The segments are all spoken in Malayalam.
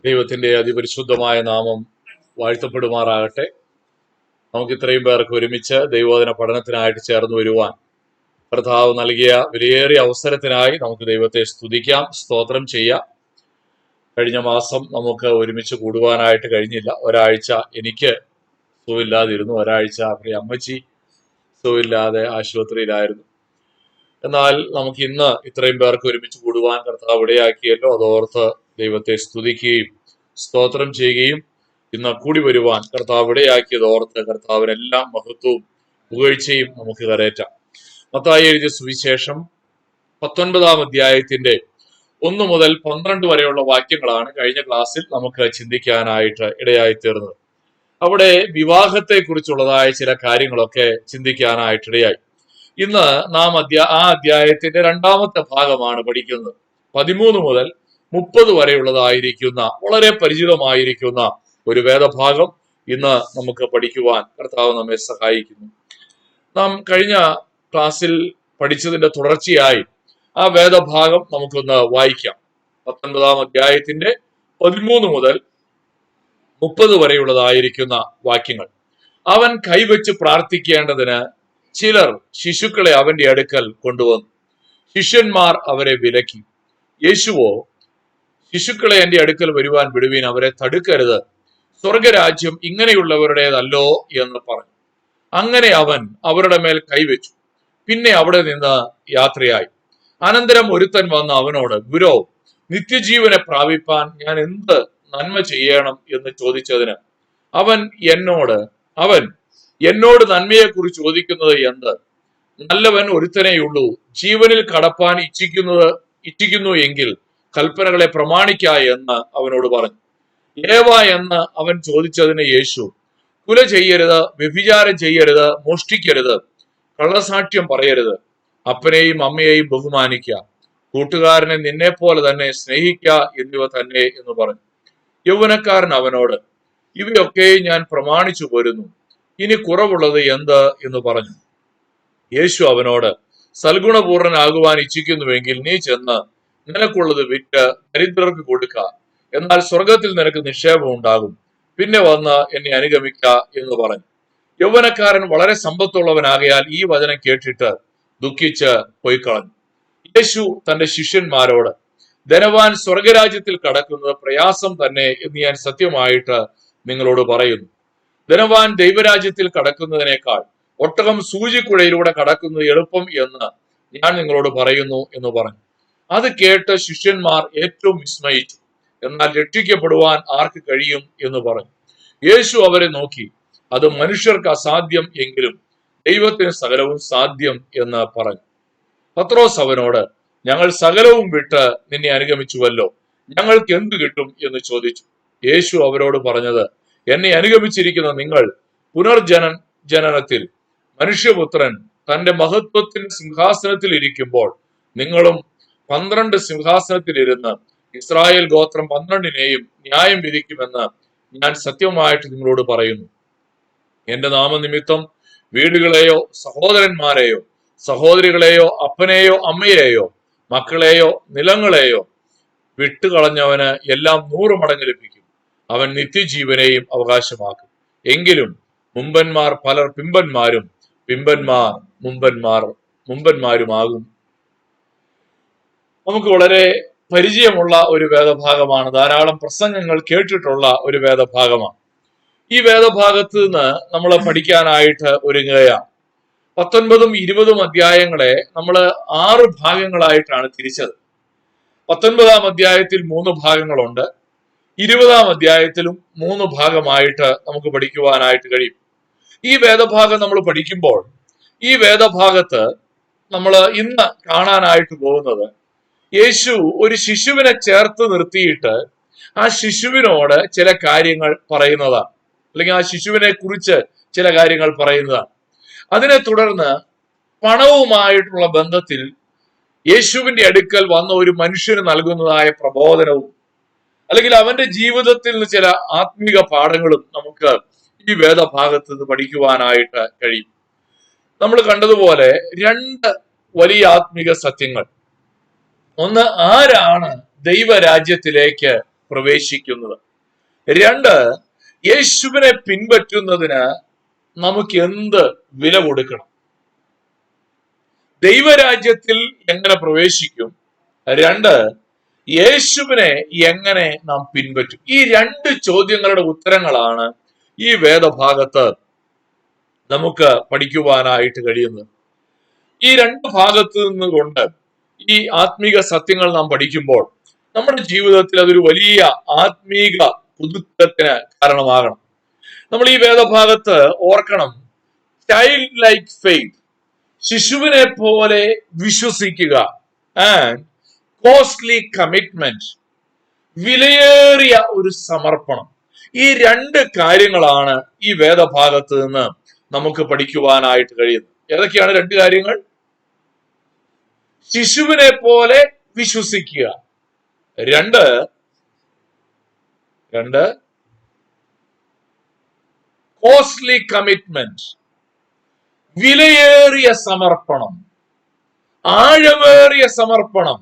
ദൈവത്തിന്റെ അതിപരിശുദ്ധമായ നാമം വാഴ്ത്തപ്പെടുമാറാകട്ടെ. നമുക്ക് ഇത്രയും പേർക്ക് ഒരുമിച്ച് ദൈവവചന പഠനത്തിനായിട്ട് ചേർന്ന് വരുവാൻ കർത്താവ് നൽകിയ വിലയേറിയ അവസരത്തിനായി നമുക്ക് ദൈവത്തെ സ്തുതിക്കാം, സ്തോത്രം ചെയ്യാം. കഴിഞ്ഞ മാസം നമുക്ക് ഒരുമിച്ച് കൂടുവാനായിട്ട് കഴിഞ്ഞില്ല. ഒരാഴ്ച എനിക്ക് സുഖമില്ലാതിരുന്നു, ഒരാഴ്ച പ്രിയ അമ്മച്ചി സുഖമില്ലാതെ ആശുപത്രിയിലായിരുന്നു. എന്നാൽ നമുക്ക് ഇന്ന് ഇത്രയും പേർക്ക് ഒരുമിച്ച് കൂടുവാൻ കർത്താവ് ഇടയാക്കിയല്ലോ. അതോർത്ത് ദൈവത്തെ സ്തുതിക്കുകയും സ്തോത്രം ചെയ്യുകയും ഇന്ന് കൂടി വരുവാൻ കർത്താവ് ഇടയാക്കിയത് ഓർത്ത് കർത്താവിനെല്ലാം മഹത്വവും പുകഴ്ചയും നമുക്ക് കരേറ്റാം. മത്തായി എഴുതിയ സുവിശേഷം 19-ാം അധ്യായത്തിന്റെ 1 മുതൽ 12 വരെയുള്ള വാക്യങ്ങളാണ് കഴിഞ്ഞ ക്ലാസ്സിൽ നമുക്ക് ചിന്തിക്കാനായിട്ട് ഇടയായി തീർന്നത്. അവിടെ വിവാഹത്തെ കുറിച്ചുള്ളതായ ചില കാര്യങ്ങളൊക്കെ ചിന്തിക്കാനായിട്ട് ഇടയായി. ഇന്ന് നാം ആ അധ്യായത്തിന്റെ 2-ാമത്തെ ഭാഗമാണ് പഠിക്കുന്നത്. 13 മുതൽ 30 വരെയുള്ളതായിരിക്കുന്ന വളരെ പരിചിതമായിരിക്കുന്ന ഒരു വേദഭാഗം ഇന്ന് നമുക്ക് പഠിക്കുവാൻ കർത്താവ് നമ്മെ സഹായിക്കുന്നു. നാം കഴിഞ്ഞ ക്ലാസ്സിൽ പഠിച്ചതിന്റെ തുടർച്ചയായി ആ വേദഭാഗം നമുക്കൊന്ന് വായിക്കാം. 19-ാം അധ്യായത്തിന്റെ 13 മുതൽ 30 വരെയുള്ളതായിരിക്കുന്ന വാക്യങ്ങൾ. അവൻ കൈവച്ച് പ്രാർത്ഥിക്കേണ്ടതിന് ചിലർ ശിശുക്കളെ അവന്റെ അടുക്കൽ കൊണ്ടുവന്നു. ശിഷ്യന്മാർ അവരെ വിലക്കി. യേശുവോ, ശിശുക്കളെ എന്റെ അടുക്കൽ വരുവാൻ വിടുവീൻ, അവരെ തടുക്കരുത്, സ്വർഗരാജ്യം ഇങ്ങനെയുള്ളവരുടേതല്ലോ എന്ന് പറഞ്ഞു. അങ്ങനെ അവൻ അവരുടെ മേൽ കൈവച്ചു. പിന്നെ അവിടെ നിന്ന് യാത്രയായി. അനന്തരം ഒരുത്തൻ വന്ന് അവനോട്, ഗുരോ, നിത്യജീവനെ പ്രാപിപ്പാൻ ഞാൻ എന്ത് നന്മ ചെയ്യണം എന്ന് ചോദിച്ചതിന് അവൻ എന്നോട് നന്മയെക്കുറിച്ച് ചോദിക്കുന്നത് എന്ത്? നല്ലവൻ ഒരുത്തനെയുള്ളൂ. ജീവനിൽ കടപ്പാൻ ഇച്ഛിക്കുന്നു എങ്കിൽ കൽപ്പനകളെ പ്രമാണിക്ക എന്ന് അവനോട് പറഞ്ഞു. ഏവ എന്ന് അവൻ ചോദിച്ചതിന് യേശു, കുല ചെയ്യരുത്, വ്യഭിചാരം ചെയ്യരുത്, മോഷ്ടിക്കരുത്, കള്ളസാക്ഷ്യം പറയരുത്, അപ്പനെയും അമ്മയെയും ബഹുമാനിക്കുക, കൂട്ടുകാരനെ നിന്നെ പോലെ തന്നെ സ്നേഹിക്ക എന്നിവ തന്നെ എന്ന് പറഞ്ഞു. യൗവനക്കാരൻ അവനോട്, ഇവയൊക്കെ ഞാൻ പ്രമാണിച്ചു പോരുന്നു, ഇനി കുറവുള്ളത് എന്ത് എന്ന് പറഞ്ഞു. യേശു അവനോട്, സൽഗുണപൂർണനാകുവാൻ ഇച്ഛിക്കുന്നുവെങ്കിൽ നീ ചെന്ന് നിനക്കുള്ളത് വിറ്റ് ദരിദ്രർക്ക് കൊടുക്ക, എന്നാൽ സ്വർഗത്തിൽ നിനക്ക് നിക്ഷേപം ഉണ്ടാകും, പിന്നെ വന്ന് എന്നെ അനുഗമിക്ക എന്ന് പറഞ്ഞു. യൗവനക്കാരൻ വളരെ സമ്പത്തുള്ളവനാകയാൽ ഈ വചനം കേട്ടിട്ട് ദുഃഖിച്ച് പോയിക്കളഞ്ഞു. യേശു തന്റെ ശിഷ്യന്മാരോട്, ധനവാൻ സ്വർഗരാജ്യത്തിൽ കടക്കുന്നത് പ്രയാസം തന്നെ എന്ന് ഞാൻ സത്യമായിട്ട് നിങ്ങളോട് പറയുന്നു. ധനവാൻ ദൈവരാജ്യത്തിൽ കടക്കുന്നതിനേക്കാൾ ഒട്ടകം സൂചിക്കുഴയിലൂടെ കടക്കുന്നത് എളുപ്പം എന്ന് ഞാൻ നിങ്ങളോട് പറയുന്നു എന്ന് പറഞ്ഞു. അത് കേട്ട് ശിഷ്യന്മാർ ഏറ്റവും വിസ്മയിച്ചു. എന്നാൽ രക്ഷിക്കപ്പെടുവാൻ ആർക്ക് കഴിയും എന്ന് പറഞ്ഞു. യേശു അവരെ നോക്കി, അത് മനുഷ്യർക്ക് അസാധ്യം എങ്കിലും ദൈവത്തിന് സകലവും സാധ്യം എന്ന് പറഞ്ഞു. പത്രോസ് അവനോട്, ഞങ്ങൾ സകലവും വിട്ട് നിന്നെ അനുഗമിച്ചുവല്ലോ, ഞങ്ങൾക്ക് എന്തു കിട്ടും എന്ന് ചോദിച്ചു. യേശു അവരോട് പറഞ്ഞത്, എന്നെ അനുഗമിച്ചിരിക്കുന്ന നിങ്ങൾ ജനനത്തിൽ മനുഷ്യപുത്രൻ തന്റെ മഹത്വത്തിന് സിംഹാസനത്തിൽ ഇരിക്കുമ്പോൾ നിങ്ങളും 12 സിംഹാസനത്തിലിരുന്ന് ഇസ്രായേൽ ഗോത്രം 12-നെയും ന്യായം വിധിക്കുമെന്ന് ഞാൻ സത്യമായിട്ട് നിങ്ങളോട് പറയുന്നു. എന്റെ നാമനിമിത്തം വീടുകളെയോ സഹോദരന്മാരെയോ സഹോദരികളെയോ അപ്പനെയോ അമ്മയെയോ മക്കളെയോ നിലങ്ങളെയോ വിട്ടുകളഞ്ഞവന് എല്ലാം 100 മടങ്ങ് ലഭിക്കും. അവൻ നിത്യജീവനെയും അവകാശമാക്കും. എങ്കിലും മുമ്പന്മാർ പലർ പിമ്പന്മാരും, പിമ്പന്മാർ മുമ്പന്മാരുമാകും. നമുക്ക് വളരെ പരിചയമുള്ള ഒരു വേദഭാഗമാണ്. ധാരാളം പ്രസംഗങ്ങൾ കേട്ടിട്ടുള്ള ഒരു വേദഭാഗമാണ്. ഈ വേദഭാഗത്ത് നിന്ന് നമ്മൾ പഠിക്കാനായിട്ട് ഒരുങ്ങുകയാണ്. 19ഉം 20ഉം അധ്യായങ്ങളെ നമ്മൾ 6 ഭാഗങ്ങളായിട്ടാണ് തിരിച്ചത്. 19-ാം അധ്യായത്തിൽ 3 ഭാഗങ്ങളുണ്ട്. 20-ാം അധ്യായത്തിലും 3 ഭാഗമായിട്ട് നമുക്ക് പഠിക്കുവാനായിട്ട് കഴിയും. ഈ വേദഭാഗം നമ്മൾ പഠിക്കുമ്പോൾ ഈ വേദഭാഗത്ത് നമ്മൾ ഇന്ന് കാണാനായിട്ട് പോകുന്നത്, യേശു ഒരു ശിശുവിനെ ചേർത്ത് നിർത്തിയിട്ട് ആ ശിശുവിനോട് ചില കാര്യങ്ങൾ പറയുന്നതാണ്, അല്ലെങ്കിൽ ആ ശിശുവിനെ കുറിച്ച് ചില കാര്യങ്ങൾ പറയുന്നതാണ്. അതിനെ തുടർന്ന് പണവുമായിട്ടുള്ള ബന്ധത്തിൽ യേശുവിന്റെ അടുക്കൽ വന്ന ഒരു മനുഷ്യന് നൽകുന്നതായ പ്രബോധനവും, അല്ലെങ്കിൽ അവന്റെ ജീവിതത്തിൽ നിന്ന് ചില ആത്മീക പാഠങ്ങളും നമുക്ക് ഈ വേദഭാഗത്ത് നിന്ന് പഠിക്കുവാനായിട്ട് കഴിയും. നമ്മൾ കണ്ടതുപോലെ 2 വലിയ ആത്മീക സത്യങ്ങൾ. ഒന്ന്, ആരാണ് ദൈവരാജ്യത്തിലേക്ക് പ്രവേശിക്കുന്നത്. രണ്ട്, യേശുവിനെ പിൻപറ്റുന്നതിന് നമുക്ക് എന്ത് വില കൊടുക്കണം? ദൈവരാജ്യത്തിൽ എങ്ങനെ പ്രവേശിക്കും? രണ്ട്, യേശുവിനെ എങ്ങനെ നാം പിൻപറ്റും? ഈ രണ്ട് ചോദ്യങ്ങളുടെ ഉത്തരങ്ങളാണ് ഈ വേദഭാഗത്ത് നമുക്ക് പഠിക്കുവാനായിട്ട് കഴിയുന്നത്. ഈ രണ്ട് ഭാഗത്തു നിന്നുകൊണ്ട് ഈ ആത്മീക സത്യങ്ങൾ നാം പഠിക്കുമ്പോൾ നമ്മുടെ ജീവിതത്തിൽ അതൊരു വലിയ ആത്മീക പുതുക്കത്തിന് കാരണമാകണം. നമ്മൾ ഈ വേദഭാഗത്ത് ഓർക്കണം, ചൈൽഡ് ലൈക്ക് ഫെയ്ത്ത്, ശിശുവിനെ പോലെ വിശ്വസിക്കുക, ആൻഡ് കോസ്റ്റ്ലി കമ്മിറ്റ്മെന്റ്, വിലയേറിയ ഒരു സമർപ്പണം. ഈ രണ്ട് കാര്യങ്ങളാണ് ഈ വേദഭാഗത്ത് നിന്ന് നമുക്ക് പഠിക്കുവാനായിട്ട് കഴിയുന്നത്. ഏതൊക്കെയാണ് രണ്ട് കാര്യങ്ങൾ? ശിശുവിനെ പോലെ വിശ്വസിക്കുക. രണ്ട് കോസ്റ്റ്ലി കമ്മിറ്റ്മെന്റ്, വിലയേറിയ സമർപ്പണം, ആഴമേറിയ സമർപ്പണം.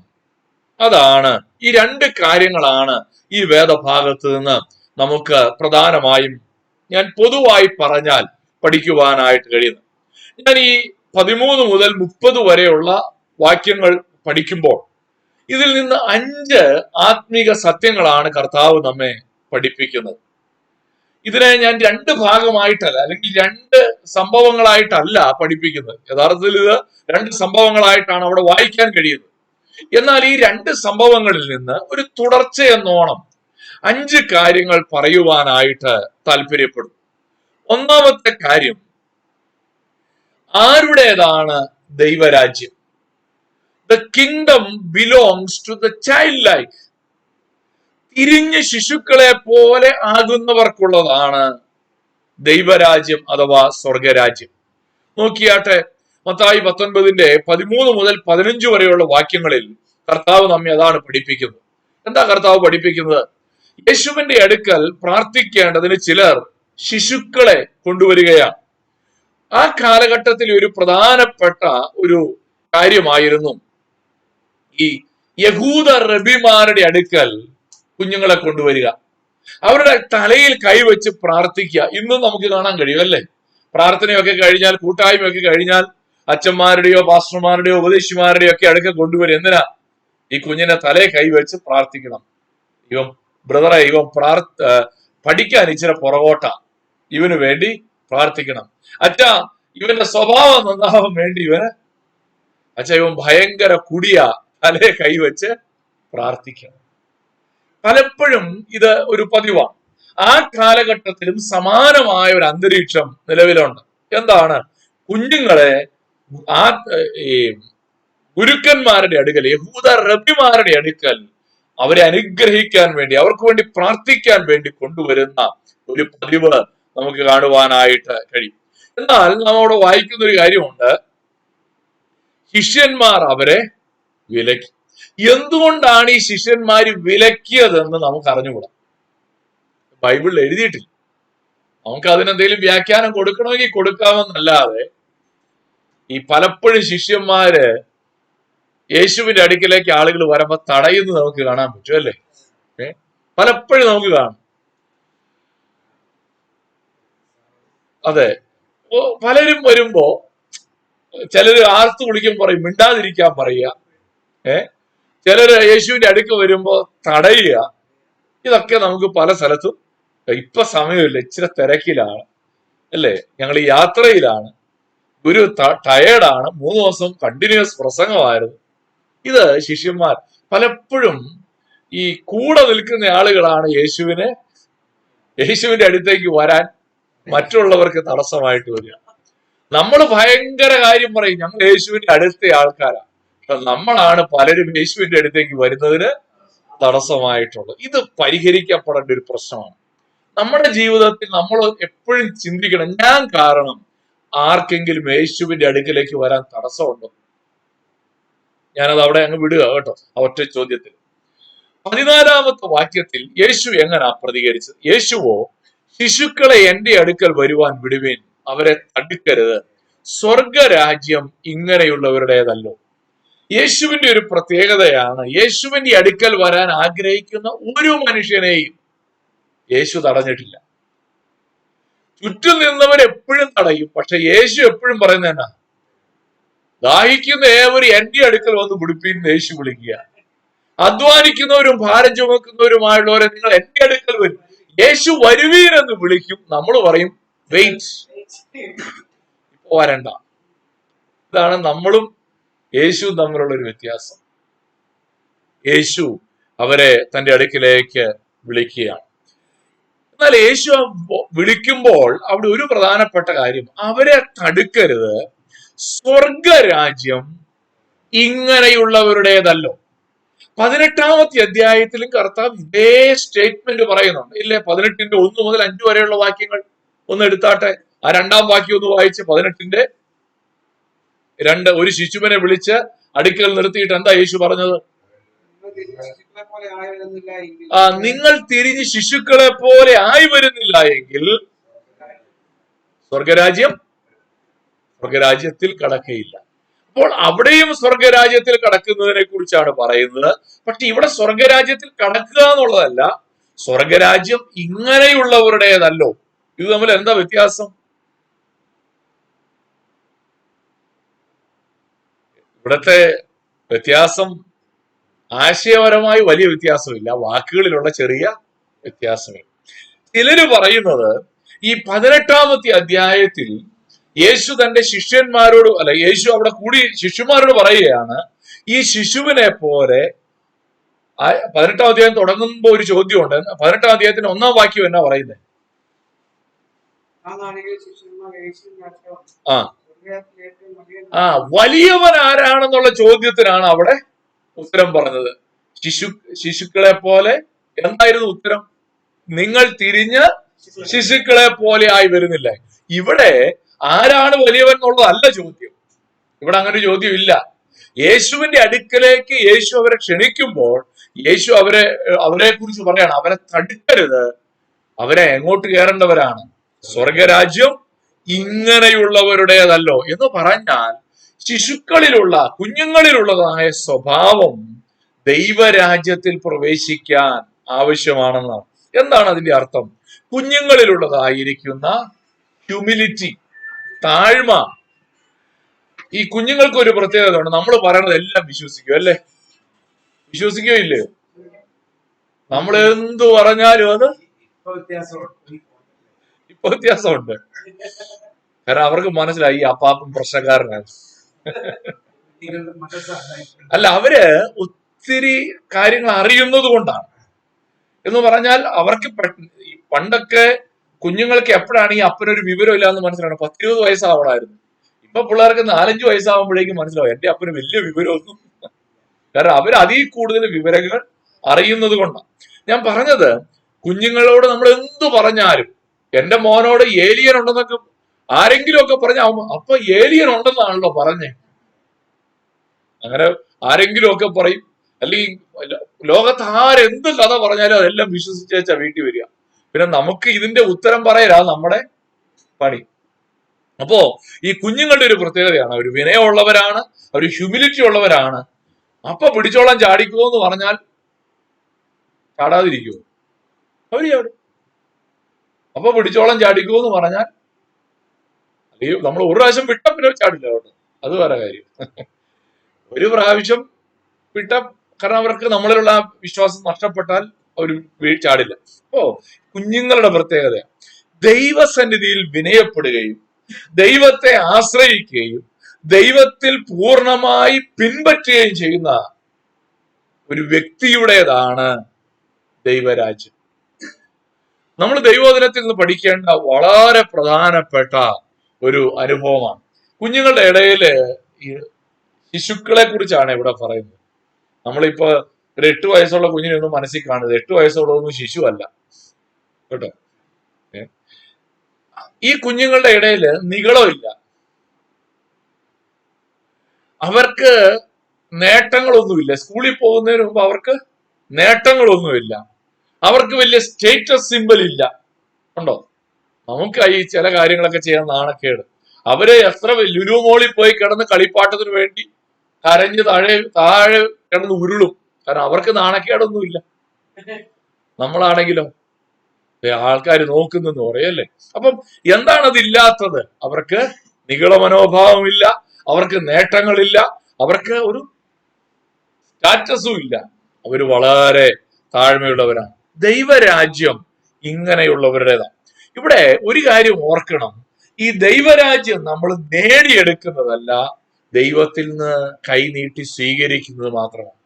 അതാണ്, ഈ രണ്ട് കാര്യങ്ങളാണ് ഈ വേദഭാഗത്ത് നിന്ന് നമുക്ക് പ്രധാനമായും, ഞാൻ പൊതുവായി പറഞ്ഞാൽ, പഠിക്കുവാനായിട്ട് കഴിയുന്നത്. ഞാൻ ഈ 13 മുതൽ 30 വരെയുള്ള വാക്യങ്ങൾ പഠിക്കുമ്പോൾ ഇതിൽ നിന്ന് 5 ആത്മീക സത്യങ്ങളാണ് കർത്താവ് നമ്മെ പഠിപ്പിക്കുന്നത്. ഇതിനെ ഞാൻ 2 ഭാഗമായിട്ടല്ല, അല്ലെങ്കിൽ 2 സംഭവങ്ങളായിട്ടല്ല പഠിപ്പിക്കുന്നത്. യഥാർത്ഥത്തിൽ ഇത് 2 സംഭവങ്ങളായിട്ടാണ് അവിടെ വായിക്കാൻ കഴിയുന്നത്. എന്നാൽ ഈ 2 സംഭവങ്ങളിൽ നിന്ന് ഒരു തുടർച്ചയെന്നോണം 5 കാര്യങ്ങൾ പറയുവാനായിട്ട് താല്പര്യപ്പെടും. ഒന്നാമത്തെ കാര്യം, ആരുടേതാണ് ദൈവരാജ്യം? The kingdom belongs to the childlike. തിരിഞ്ഞ ശിശുക്കളെ പോലെ ആകുന്നവർക്കുള്ളതാണ് ദൈവരാജ്യം അഥവാ സ്വർഗരാജ്യം. നോക്കിയാട്ടെ, മത്തായി 19 13 മുതൽ 15 വരെയുള്ള വാക്യങ്ങളിൽ കർത്താവ് നമ്മെ അതാണ് പഠിപ്പിക്കുന്നത്. എന്താ കർത്താവ് പഠിപ്പിക്കുന്നത്? യേശുവിന്റെ അടുക്കൽ പ്രാർത്ഥിക്കേണ്ടതിന് ചിലർ ശിശുക്കളെ കൊണ്ടുവരികയാണ്. ആ കാലഘട്ടത്തിൽ ഒരു പ്രധാനപ്പെട്ട ഒരു കാര്യമായിരുന്നു ഈ യഹൂദ റബിമാരുടെ അടുക്കൽ കുഞ്ഞുങ്ങളെ കൊണ്ടുവരിക, അവരുടെ തലയിൽ കൈവച്ച് പ്രാർത്ഥിക്കുക. ഇന്നും നമുക്ക് കാണാൻ കഴിയും, അല്ലേ? പ്രാർത്ഥനയൊക്കെ കഴിഞ്ഞാൽ, കൂട്ടായ്മയൊക്കെ കഴിഞ്ഞാൽ അച്ഛന്മാരുടെയോ പാസ്റ്റർമാരുടെയോ ഉപദേശിമാരുടെയോ ഒക്കെ അടുക്കൽ കൊണ്ടുവരും. എന്തിനാ? ഈ കുഞ്ഞിനെ തലയെ കൈവച്ച് പ്രാർത്ഥിക്കണം. ഇവൻ ബ്രദറെ, ഇവൻ പഠിക്കാൻ ഇച്ചിരി പുറകോട്ടാ, ഇവന് വേണ്ടി പ്രാർത്ഥിക്കണം. അച്ഛാ, ഇവന്റെ സ്വഭാവം നന്നാവാൻ വേണ്ടി ഇവൻ ഭയങ്കര കുടിയാ, തലയെ കൈവച്ച് പ്രാർത്ഥിക്കണം. പലപ്പോഴും ഇത് ഒരു പതിവാണ്. ആ കാലഘട്ടത്തിലും സമാനമായ ഒരു അന്തരീക്ഷം നിലവിലുണ്ട്. എന്താണ്? കുഞ്ഞുങ്ങളെ ഗുരുക്കന്മാരുടെ അടുക്കൽ, യഹൂദ റബ്ബിമാരുടെ അടുക്കൽ അവരെ അനുഗ്രഹിക്കാൻ വേണ്ടി, അവർക്ക് വേണ്ടി പ്രാർത്ഥിക്കാൻ വേണ്ടി കൊണ്ടുവരുന്ന ഒരു പതിവ് നമുക്ക് കാണുവാനായിട്ട് കഴിയും. എന്നാൽ നാം അവിടെ വായിക്കുന്ന ഒരു കാര്യമുണ്ട്, ശിഷ്യന്മാർ അവരെ വിലക്കി. എന്തുകൊണ്ടാണ് ഈ ശിഷ്യന്മാര് വിലക്കിയതെന്ന് നമുക്ക് അറിഞ്ഞുകൂടാ. ബൈബിളിൽ എഴുതിയിട്ടില്ല. നമുക്ക് അതിനെന്തെങ്കിലും വ്യാഖ്യാനം കൊടുക്കണമെങ്കിൽ കൊടുക്കാമെന്നല്ലാതെ ഈ പലപ്പോഴും ശിഷ്യന്മാര് യേശുവിന്റെ അടുക്കിലേക്ക് ആളുകൾ വരുമ്പോ തടയുന്നത് നമുക്ക് കാണാൻ പറ്റും, അല്ലേ? പലപ്പോഴും നമുക്ക് കാണും. അതെ, പലരും വരുമ്പോ ചിലര് ആർത്തു കുളിക്കാൻ പറയും, മിണ്ടാതിരിക്കാൻ പറയുക. ചിലര് യേശുവിന്റെ അടുക്ക് വരുമ്പോ തടയുക. ഇതൊക്കെ നമുക്ക് പല സ്ഥലത്തും, ഇപ്പൊ സമയമില്ല, ഇച്ചിരി തിരക്കിലാണ്, അല്ലേ? ഞങ്ങൾ ഈ യാത്രയിലാണ്, ഗുരു ടയേർഡാണ്, 3 ദിവസം കണ്ടിന്യൂസ് പ്രസംഗമായിരുന്നു. ഇത് ശിഷ്യന്മാർ പലപ്പോഴും ഈ കൂടെ നിൽക്കുന്ന ആളുകളാണ് യേശുവിന്റെ അടുത്തേക്ക് വരാൻ മറ്റുള്ളവർക്ക് തടസ്സമായിട്ട് വരിക. നമ്മൾ ഭയങ്കര കാര്യം പറയും, ഞങ്ങൾ യേശുവിന്റെ അടുത്ത ആൾക്കാരാണ്. നമ്മളാണ് പലരും യേശുവിന്റെ അടുത്തേക്ക് വരുന്നതിന് തടസ്സമായിട്ടുള്ളത്. ഇത് പരിഹരിക്കപ്പെടേണ്ട ഒരു പ്രശ്നമാണ്. നമ്മുടെ ജീവിതത്തിൽ നമ്മൾ എപ്പോഴും ചിന്തിക്കണം, ഞാൻ കാരണം ആർക്കെങ്കിലും യേശുവിന്റെ അടുക്കിലേക്ക് വരാൻ തടസ്സമുണ്ടോ? ഞാനത് അവിടെ അങ്ങ് വിടുക കേട്ടോ, ആ ഒറ്റ ചോദ്യത്തിൽ. 14-ാമത്തെ വാക്യത്തിൽ യേശു എങ്ങനാ പ്രതികരിച്ചത്? യേശുവോ, ശിശുക്കളെ എന്റെ അടുക്കൽ വരുവാൻ വിടുവേൻ, അവരെ തടുക്കരുത്, സ്വർഗരാജ്യം ഇങ്ങനെയുള്ളവരുടേതല്ലോ. യേശുവിന്റെ ഒരു പ്രത്യേകതയാണ്, യേശുവിന്റെ അടുക്കൽ വരാൻ ആഗ്രഹിക്കുന്ന ഒരു മനുഷ്യനെയും യേശു തടഞ്ഞിട്ടില്ല. ചുറ്റും നിന്നവർ എപ്പോഴും തടയും, പക്ഷെ യേശു എപ്പോഴും പറയുന്നത് എന്നാ? ദാഹിക്കുന്ന ഏവരും എന്റെ അടുക്കൽ വന്ന് കുടിപ്പീൻ യേശു വിളിക്കുക. അധ്വാനിക്കുന്നവരും ഭാരം ചുമക്കുന്നവരുമായുള്ളവരെ നിങ്ങൾ എന്റെ അടുക്കൽ വരും, യേശു വരുവീൻ എന്ന് വിളിക്കും. നമ്മൾ പറയും വെയിറ്റ്, ഇപ്പൊ വരണ്ട. ഇതാണ് നമ്മളും യേശുവും തമ്മിലുള്ള ഒരു വ്യത്യാസം. യേശു അവരെ തന്റെ അടുക്കിലേക്ക് വിളിക്കുകയാണ്. എന്നാൽ യേശു വിളിക്കുമ്പോൾ അവിടെ ഒരു പ്രധാനപ്പെട്ട കാര്യം, അവരെ തടുക്കരുത്. സ്വർഗരാജ്യം ഇങ്ങനെയുള്ളവരുടേതല്ലോ. 18-ാമത്തെ അധ്യായത്തിലും കർത്താവ് ഇതേ സ്റ്റേറ്റ്മെന്റ് പറയുന്നുണ്ട് ഇല്ലേ? 18-ന്റെ 1 മുതൽ 5 വരെയുള്ള വാക്യങ്ങൾ ഒന്ന് എടുത്താട്ടെ. ആ 2-ാം വാക്യം ഒന്ന് വായിച്ച്. 18-ന്റെ 2, ഒരു ശിശുവിനെ വിളിച്ച് അടുക്കൽ നിർത്തിയിട്ട് എന്താ യേശു പറഞ്ഞത്? നിങ്ങൾ തിരിഞ്ഞ് ശിശുക്കളെ പോലെ ആയി വരുന്നില്ല എങ്കിൽ സ്വർഗരാജ്യത്തിൽ കടക്കയില്ല. അപ്പോൾ അവിടെയും സ്വർഗരാജ്യത്തിൽ കടക്കുന്നതിനെ കുറിച്ചാണ് പറയുന്നത്. പക്ഷെ ഇവിടെ സ്വർഗരാജ്യത്തിൽ കടക്കുക എന്നുള്ളതല്ല, സ്വർഗരാജ്യം ഇങ്ങനെയുള്ളവരുടേതല്ലോ. ഇത് തമ്മിൽ എന്താ വ്യത്യാസം? ഇവിടത്തെ വ്യത്യാസം ആശയപരമായി വലിയ വ്യത്യാസമില്ല, വാക്കുകളിലുള്ള ചെറിയ വ്യത്യാസമേ. ചിലര് പറയുന്നത് ഈ 18-ാമത്തെ അധ്യായത്തിൽ യേശു തന്റെ ശിഷ്യന്മാരോട്, അല്ല, യേശു അവിടെ കൂടി ശിഷ്യന്മാരോട് പറയുകയാണ്, ഈ ശിശുവിനെ പോലെ. 18-ാം അധ്യായം തുടങ്ങുമ്പോ ഒരു ചോദ്യമുണ്ട്. 18-ാം അധ്യായത്തിന് 1-ാം വാക്യം എന്നാ പറയുന്നത്? വലിയവൻ ആരാണെന്നുള്ള ചോദ്യത്തിനാണ് അവിടെ ഉത്തരം പറഞ്ഞത്. ശിശുക്കളെ പോലെ. എന്തായിരുന്നു ഉത്തരം? നിങ്ങൾ തിരിഞ്ഞ ശിശുക്കളെ പോലെ ആയി വരുന്നില്ല. ഇവിടെ ആരാണ് വലിയവൻ എന്നുള്ളതല്ല ചോദ്യം. ഇവിടെ അങ്ങനെ ഒരു ചോദ്യം ഇല്ല. യേശുവിന്റെ അടുക്കലേക്ക് യേശു അവരെ ക്ഷണിക്കുമ്പോൾ യേശു അവരെ കുറിച്ച് പറയാണ്, അവരെ തടുക്കരുത്, അവരെ എങ്ങോട്ട് കയറേണ്ടവരാണ്? സ്വർഗരാജ്യം ഇങ്ങനെയുള്ളവരുടേതല്ലോ എന്ന് പറഞ്ഞാൽ കുഞ്ഞുങ്ങളിലുള്ളതായ സ്വഭാവം ദൈവരാജ്യത്തിൽ പ്രവേശിക്കാൻ ആവശ്യമാണെന്നാണ്. എന്താണ് അതിന്റെ അർത്ഥം? കുഞ്ഞുങ്ങളിലുള്ളതായിരിക്കുന്ന ഹ്യൂമിലിറ്റി, താഴ്മ. ഈ കുഞ്ഞുങ്ങൾക്ക് ഒരു പ്രത്യേകത ഉണ്ട്. നമ്മൾ പറയുന്നത് എല്ലാം വിശ്വസിക്കും, അല്ലേ? വിശ്വസിക്കോ ഇല്ലയോ? നമ്മൾ എന്തു പറഞ്ഞാലും അത് ഇപ്പൊ വ്യത്യാസമുണ്ട്. കാരണം അവർക്ക് മനസ്സിലായി ഈ അപ്പാപ്പൻ പ്രശ്നക്കാരനാണ്. അല്ല, അവര് ഒത്തിരി കാര്യങ്ങൾ അറിയുന്നത് കൊണ്ടാണ്. എന്ന് പറഞ്ഞാൽ അവർക്ക് പണ്ടൊക്കെ കുഞ്ഞുങ്ങൾക്ക് എപ്പോഴാണ് ഈ അപ്പനൊരു വിവരം ഇല്ലാന്ന് മനസ്സിലാണ്? 10-20 വയസ്സാവണമായിരുന്നു. ഇപ്പൊ പിള്ളേർക്ക് 4-5 വയസ്സാവുമ്പോഴേക്കും മനസ്സിലാവും എന്റെ അപ്പന് വലിയ വിവരമൊന്നും. കാരണം അവർ അതിൽ കൂടുതൽ വിവരങ്ങൾ അറിയുന്നത് കൊണ്ടാണ്. ഞാൻ പറഞ്ഞത്, കുഞ്ഞുങ്ങളോട് നമ്മൾ എന്തു പറഞ്ഞാലും, എന്റെ മോനോട് ഏലിയൻ ഉണ്ടെന്നൊക്കെ ആരെങ്കിലും ഒക്കെ പറഞ്ഞ അപ്പൊ ഏലിയൻ ഉണ്ടെന്നാണല്ലോ പറഞ്ഞേ. അങ്ങനെ ആരെങ്കിലും ഒക്കെ പറയും. അല്ലെങ്കിൽ ലോകത്ത് ആരെന്ത് കഥ പറഞ്ഞാലും അതെല്ലാം വിശ്വസിച്ചാ വീട്ടിൽ വരിക. പിന്നെ നമുക്ക് ഇതിന്റെ ഉത്തരം പറയലാ നമ്മുടെ പണി. അപ്പോ ഈ കുഞ്ഞുങ്ങളുടെ ഒരു പ്രത്യേകതയാണ്, അവർ വിനയമുള്ളവരാണ്, അവർ ഹ്യൂമിലിറ്റി ഉള്ളവരാണ്. അപ്പൊ പിടിച്ചോളം ചാടിക്കുമോ എന്ന് പറഞ്ഞാൽ ചാടാതിരിക്കുമോ? അവര് ചാടും. അപ്പൊ പിടിച്ചോളം ചാടിക്കുമോ എന്ന് പറഞ്ഞാൽ, അല്ലെങ്കിൽ നമ്മൾ ഒരു പ്രാവശ്യം വിട്ട പിന്നെ ചാടില്ല കേട്ടോ, അത് വേറെ കാര്യം. ഒരു പ്രാവശ്യം വിട്ട, കാരണം അവർക്ക് നമ്മളിലുള്ള വിശ്വാസം നഷ്ടപ്പെട്ടാൽ അവർ ചാടില്ല. അപ്പോ കുഞ്ഞുങ്ങളുടെ പ്രത്യേകത ദൈവസന്നിധിയിൽ വിനയപ്പെടുകയും ദൈവത്തെ ആശ്രയിക്കുകയും ദൈവത്തിൽ പൂർണ്ണമായി പിൻപറ്റുകയും ചെയ്യുന്ന ഒരു വ്യക്തിയുടേതാണ് ദൈവരാജ്യം. നമ്മൾ ദൈവവചനത്തിൽ നിന്ന് പഠിക്കേണ്ട വളരെ പ്രധാനപ്പെട്ട ഒരു അനുഭവമാണ്. കുഞ്ഞുങ്ങളുടെ ഇടയില് ഈ ശിശുക്കളെ കുറിച്ചാണ് ഇവിടെ പറയുന്നത്. നമ്മളിപ്പോ ഒരു 8 വയസ്സുള്ള കുഞ്ഞിനൊന്നും മനസ്സിൽ കാണുന്നത് 8 വയസ്സുള്ളതൊന്നും ശിശു അല്ല കേട്ടോ. ഈ കുഞ്ഞുങ്ങളുടെ ഇടയിൽ നിഗളമില്ല, അവർക്ക് നേട്ടങ്ങളൊന്നുമില്ല. സ്കൂളിൽ പോകുന്നതിന് മുമ്പ് അവർക്ക് നേട്ടങ്ങളൊന്നുമില്ല, അവർക്ക് വലിയ സ്റ്റേറ്റസ് സിമ്പൽ ഇല്ല. ഉണ്ടോ? നമുക്ക് ഈ ചില കാര്യങ്ങളൊക്കെ ചെയ്യാൻ നാണക്കേട്. അവര് എത്ര ലുലു മോളിൽ പോയി കിടന്ന് കളിപ്പാട്ടത്തിന് വേണ്ടി കരഞ്ഞ് താഴെ കിടന്ന് ഉരുളും. കാരണം അവർക്ക് നാണക്കേടൊന്നുമില്ല. നമ്മളാണെങ്കിലോ ആൾക്കാർ നോക്കുന്നെന്ന് പറയല്ലേ. അപ്പം എന്താണ് അതില്ലാത്തത്? അവർക്ക് നിഗള മനോഭാവമില്ല, അവർക്ക് നേട്ടങ്ങളില്ല, അവർക്ക് ഒരു സ്റ്റാറ്റസും ഇല്ല. അവര് വളരെ താഴ്മയുള്ളവരാണ്. ദൈവരാജ്യം ഇങ്ങനെയുള്ളവരുടേതാണ്. ഇവിടെ ഒരു കാര്യം ഓർക്കണം, ഈ ദൈവരാജ്യം നമ്മൾ നേടിയെടുക്കുന്നതല്ല, ദൈവത്തിൽ നിന്ന് കൈനീട്ടി സ്വീകരിക്കുന്നത് മാത്രമാണ്.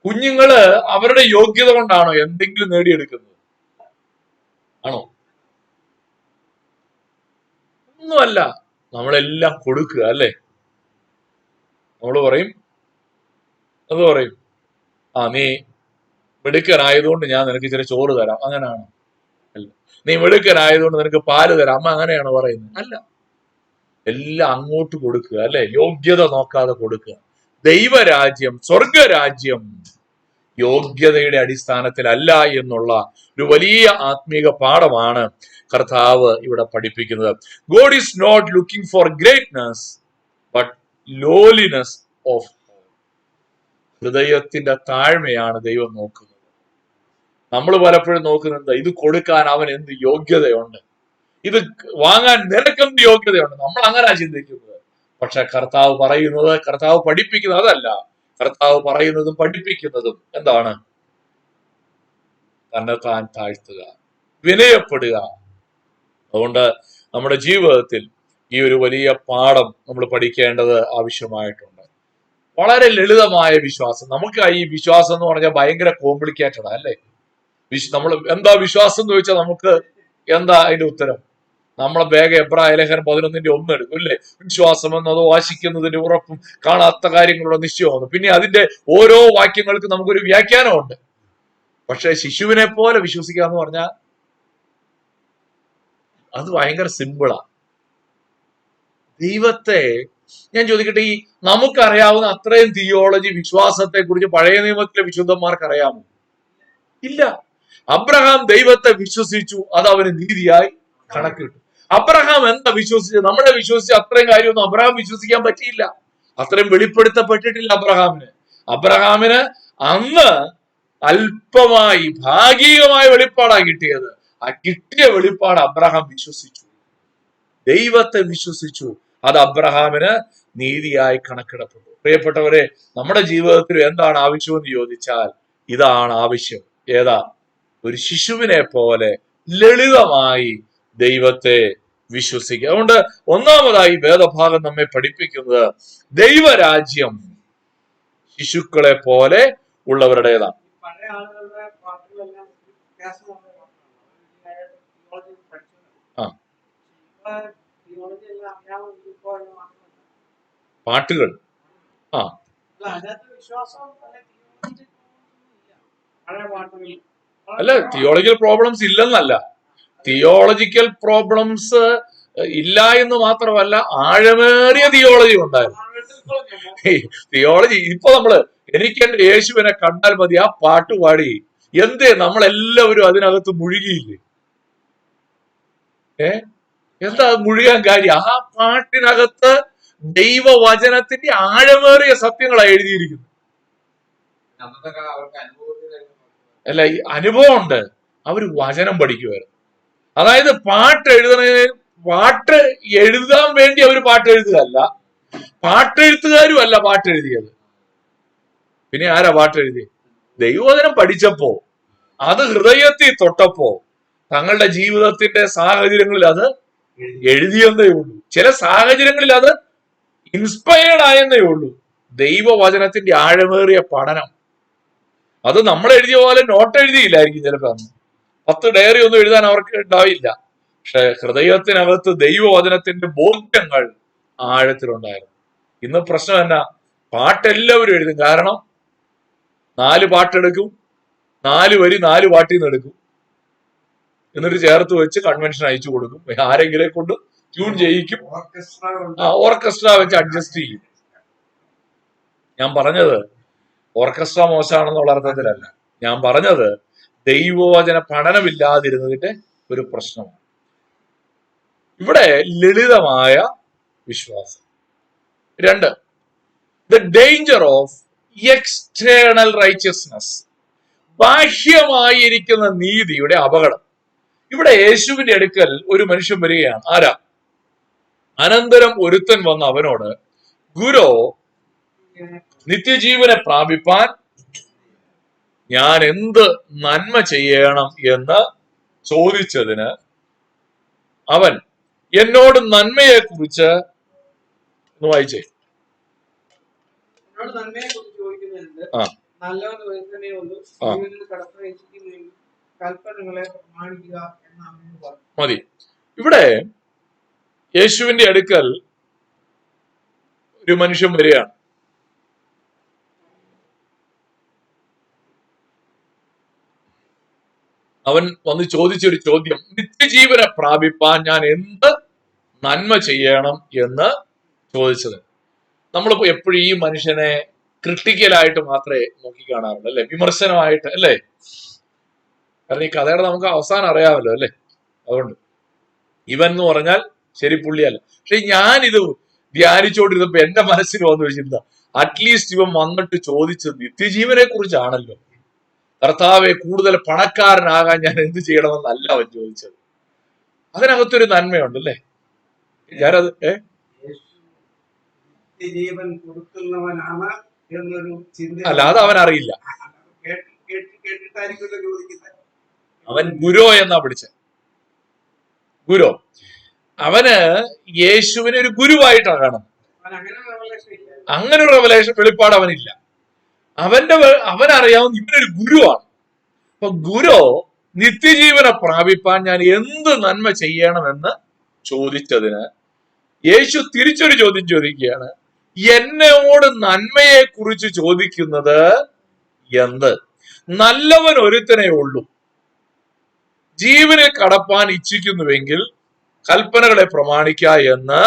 കുഞ്ഞുങ്ങള് അവരുടെ യോഗ്യത കൊണ്ടാണോ എന്തെങ്കിലും നേടിയെടുക്കുന്നത്? ആണോ? ഒന്നുമല്ല. നമ്മളെല്ലാം കൊടുക്കുക അല്ലേ. നമ്മൾ പറയും, അത് പറയും, നീ മിടുക്കനായതുകൊണ്ട് ഞാൻ നിനക്ക് ഇച്ചിരി ചോറ് തരാം, അങ്ങനെയാണോ? അല്ല. നീ മിടുക്കനായതുകൊണ്ട് നിനക്ക് പാല് തരാം, അമ്മ അങ്ങനെയാണോ പറയുന്നത്? അല്ല. എല്ലാം അങ്ങോട്ട് കൊടുക്കുക അല്ലെ, യോഗ്യത നോക്കാതെ കൊടുക്കുക. ദൈവരാജ്യം, സ്വർഗരാജ്യം യോഗ്യതയുടെ അടിസ്ഥാനത്തിലല്ല എന്നുള്ള ഒരു വലിയ ആത്മീക പാഠമാണ് കർത്താവ് ഇവിടെ പഠിപ്പിക്കുന്നത്. God is not looking for greatness but lowliness of ഹൃദയത്തിന്റെ താഴ്മയാണ് ദൈവം നോക്കുന്നത്. നമ്മൾ പലപ്പോഴും നോക്കുന്നത് ഇത് കൊടുക്കാൻ അവൻ എന്ത് യോഗ്യതയുണ്ട്, ഇത് വാങ്ങാൻ നിനക്കെന്ത് യോഗ്യതയുണ്ട്, നമ്മൾ അങ്ങനെ ചിന്തിക്കുന്നത്. പക്ഷെ കർത്താവ് പറയുന്നത്, കർത്താവ് പഠിപ്പിക്കുന്നത് അതല്ല. കർത്താവ് പറയുന്നതും പഠിപ്പിക്കുന്നതും എന്താണ്? തന്നെത്താൻ താഴ്ത്തുക, വിനയപ്പെടുക. അതുകൊണ്ട് നമ്മുടെ ജീവിതത്തിൽ ഈ ഒരു വലിയ പാഠം നമ്മൾ പഠിക്കേണ്ടത് ആവശ്യമായിട്ടുണ്ട്. വളരെ ലളിതമായ വിശ്വാസം. നമുക്ക് ഈ വിശ്വാസം എന്ന് പറഞ്ഞാൽ ഭയങ്കര കോംപ്ലിക്കേറ്റഡ് അല്ലേ. നമ്മൾ എന്താ വിശ്വാസം എന്ന് ചോദിച്ചാൽ നമുക്ക് എന്താ അതിന്റെ ഉത്തരം? നമ്മളെ വേഗം എബ്രായ ലേഖനം 11:1 എടുക്കും അല്ലേ. വിശ്വാസം എന്നത് വാശിക്കുന്നതിന്റെ ഉറപ്പും കാണാത്ത കാര്യങ്ങളുടെ നിശ്ചയമാണ്. പിന്നെ അതിന്റെ ഓരോ വാക്യങ്ങൾക്കും നമുക്കൊരു വ്യാഖ്യാനമുണ്ട്. പക്ഷെ ശിശുവിനെ പോലെ വിശ്വസിക്കുക എന്ന് പറഞ്ഞാൽ അത് ഭയങ്കര സിമ്പിളാ. ദൈവത്തെ ഞാൻ ചോദിക്കട്ടെ, ഈ നമുക്കറിയാവുന്ന അത്രയും തിയോളജി വിശ്വാസത്തെ കുറിച്ച് പഴയ നിയമത്തിലെ വിശുദ്ധന്മാർക്ക് അറിയാമോ? ഇല്ല. അബ്രഹാം ദൈവത്തെ വിശ്വസിച്ചു, അത് അവന് നീതിയായി കണക്കിട്ടു. അബ്രഹാം എന്താ വിശ്വസിച്ചത്? നമ്മളെ വിശ്വസിച്ച അത്രയും കാര്യമൊന്നും അബ്രഹാം വിശ്വസിക്കാൻ പറ്റിയില്ല. അത്രയും വെളിപ്പെടുത്തപ്പെട്ടിട്ടില്ല അബ്രഹാമിന് അന്ന് അല്പമായി ഭാഗികമായ വെളിപ്പാടാ കിട്ടിയത്. ആ കിട്ടിയ വെളിപ്പാട് അബ്രഹാം വിശ്വസിച്ചു, ദൈവത്തെ വിശ്വസിച്ചു, അത് അബ്രഹാമിന് നീതിയായി കണക്കിടപ്പെട്ടു. പ്രിയപ്പെട്ടവരെ, നമ്മുടെ ജീവിതത്തിൽ എന്താണ് ആവശ്യമെന്ന് ചോദിച്ചാൽ ഇതാണ് ആവശ്യം. ഏതാ? ഒരു ശിശുവിനെ പോലെ ലളിതമായി ദൈവത്തെ വിശ്വസിക്കുക. അതുകൊണ്ട് ഒന്നാമതായി വേദഭാഗം നമ്മെ പഠിപ്പിക്കുന്നത് ദൈവരാജ്യം ശിശുക്കളെ പോലെ ഉള്ളവരുടേതാണ്. പാട്ടുകൾ അല്ല, തിയോളജിക്കൽ പ്രോബ്ലംസ് ഇല്ലെന്നല്ല. തിയോളജിക്കൽ പ്രോബ്ലംസ് ഇല്ല എന്ന് മാത്രമല്ല, ആഴമേറിയ തിയോളജി ഉണ്ടായിരുന്നു. തിയോളജി ഇപ്പൊ എനിക്ക് എന്റെ യേശുവിനെ കണ്ടാൽ മതി ആ പാട്ട് പാടി എന്തേ നമ്മളെല്ലാവരും അതിനകത്ത് മുഴുകിയില്ലേ? എന്താ മുഴുകാൻ കാര്യം? ആ പാട്ടിനകത്ത് ദൈവവചനത്തിന്റെ ആഴമേറിയ സത്യങ്ങളാണ് എഴുതിയിരിക്കുന്നത്. അല്ല, ഈ അനുഭവം ഉണ്ട്. അവര് വചനം പഠിക്കുമായിരുന്നു. അതായത് പാട്ട് എഴുതാൻ വേണ്ടി അവർ പാട്ട് എഴുതുകയല്ല, പാട്ടെഴുത്തുകാരും അല്ല പാട്ട് എഴുതിയത്. പിന്നെ ആരാ പാട്ട് എഴുതിയത്? ദൈവവചനം പഠിച്ചപ്പോ, അത് ഹൃദയത്തിൽ തൊട്ടപ്പോ, തങ്ങളുടെ ജീവിതത്തിന്റെ സാഹചര്യങ്ങളിൽ അത് എഴുതിയെന്നേ ഉള്ളൂ. ചില സാഹചര്യങ്ങളിൽ അത് ഇൻസ്പയർഡ് ആയെന്നേ ഉള്ളൂ. ദൈവവചനത്തിന്റെ ആഴമേറിയ പഠനം അത് നമ്മൾ എഴുതിയ പോലെ നോട്ട് എഴുതിയില്ലായിരിക്കും ചിലപ്പോ. അന്ന് 10 ഡയറി ഒന്നും എഴുതാൻ അവർക്ക് ഉണ്ടാവില്ല. പക്ഷെ ഹൃദയത്തിനകത്ത് ദൈവവചനത്തിന്റെ ബോധ്യങ്ങൾ ആഴത്തിലുണ്ടായിരുന്നു. ഇന്ന് പ്രശ്നം എന്നാ? പാട്ടെല്ലാവരും എഴുതും. കാരണം 4 പാട്ടെടുക്കും, 4 വരി 4 പാട്ടിൽ നിന്ന് എടുക്കും, എന്നിട്ട് ചേർത്ത് വെച്ച് കൺവെൻഷൻ അയച്ചു കൊടുക്കും. ആരെങ്കിലും കൊണ്ട് ട്യൂൺ ചെയ്യിക്കും, ഓർക്കസ്ട്ര വെച്ച് അഡ്ജസ്റ്റ് ചെയ്യും. ഞാൻ പറഞ്ഞത് ഓർക്കസ്ട്ര മോശമാണെന്നുള്ള അർത്ഥത്തിലല്ല. ഞാൻ പറഞ്ഞത് ദൈവവചന പഠനമില്ലാതിരുന്നതിന്റെ ഒരു പ്രശ്നമാണ്. ഇവിടെ ലളിതമായ വിശ്വാസം. 2, the danger of external righteousness, ബാഹ്യമായിരിക്കുന്ന നീതിയുടെ അപകടം. ഇവിടെ യേശുവിന്റെ അടുക്കൽ ഒരു മനുഷ്യൻ വരികയാണ്. ആരാ? അനന്തരം ഒരുത്തൻ വന്ന് അവനോട്, ഗുരു, നിത്യജീവനെ പ്രാപിപ്പാൻ ഞാൻ എന്ത് നന്മ ചെയ്യണം എന്ന് ചോദിച്ചതിന് അവൻ എന്നോട് നന്മയെ കുറിച്ച് വായിച്ചേ. മതി. ഇവിടെ യേശുവിന്റെ അടുക്കൽ ഒരു മനുഷ്യൻ വരികയാണ്. അവൻ വന്ന് ചോദിച്ചൊരു ചോദ്യം, നിത്യജീവനെ പ്രാപിപ്പാൻ ഞാൻ എന്ത് നന്മ ചെയ്യണം എന്ന് ചോദിച്ചത്. നമ്മളിപ്പോ എപ്പോഴും ഈ മനുഷ്യനെ ക്രിട്ടിക്കലായിട്ട് മാത്രമേ നോക്കി കാണാറുള്ളൂ, അല്ലെ? വിമർശനമായിട്ട്, അല്ലേ? കാരണം ഈ കഥയുടെ നമുക്ക് അവസാനം അറിയാമല്ലോ, അല്ലെ? അതുകൊണ്ട് ഇവൻ എന്ന് പറഞ്ഞാൽ ശരി പുള്ളിയല്ല. പക്ഷെ ഞാനിത് ധ്യാനിച്ചോണ്ടിരുന്നപ്പോ എന്റെ മനസ്സിൽ വന്നൊരു ചിന്ത, അറ്റ്ലീസ്റ്റ് ഇവൻ വന്നിട്ട് ചോദിച്ചത് നിത്യജീവനെ കുറിച്ചാണല്ലോ. കർത്താവെ, കൂടുതൽ പണക്കാരനാകാൻ ഞാൻ എന്ത് ചെയ്യണമെന്നല്ല അവൻ ചോദിച്ചത്. അതിനകത്തൊരു നന്മയുണ്ട്, അല്ലേ? ഞാനത് അല്ല, അത് അവൻ അറിയില്ല. അവൻ ഗുരു എന്നാ വിളിച്ച. ഗുരു, അവന് യേശുവിനെ ഒരു ഗുരുവായിട്ടാണ് കാണുന്നത്. അങ്ങനെ ഒരു റെവലേഷൻ, വെളിപ്പാട് അവനില്ല. അവനറിയാവുന്ന ഇവനൊരു ഗുരുവാണ്. അപ്പൊ ഗുരു, നിത്യജീവനെ പ്രാപിപ്പാൻ ഞാൻ എന്ത് നന്മ ചെയ്യണമെന്ന് ചോദിച്ചതിന് യേശു തിരിച്ചൊരു ചോദ്യം ചോദിക്കുകയാണ്, എന്നോട് നന്മയെ കുറിച്ച് ചോദിക്കുന്നത് എന്ത്? നല്ലവൻ ഒരുത്തനേ ഉള്ളൂ. ജീവനിൽ കടപ്പാൻ ഇച്ഛിക്കുന്നുവെങ്കിൽ കൽപ്പനകളെ പ്രമാണിക്ക എന്ന്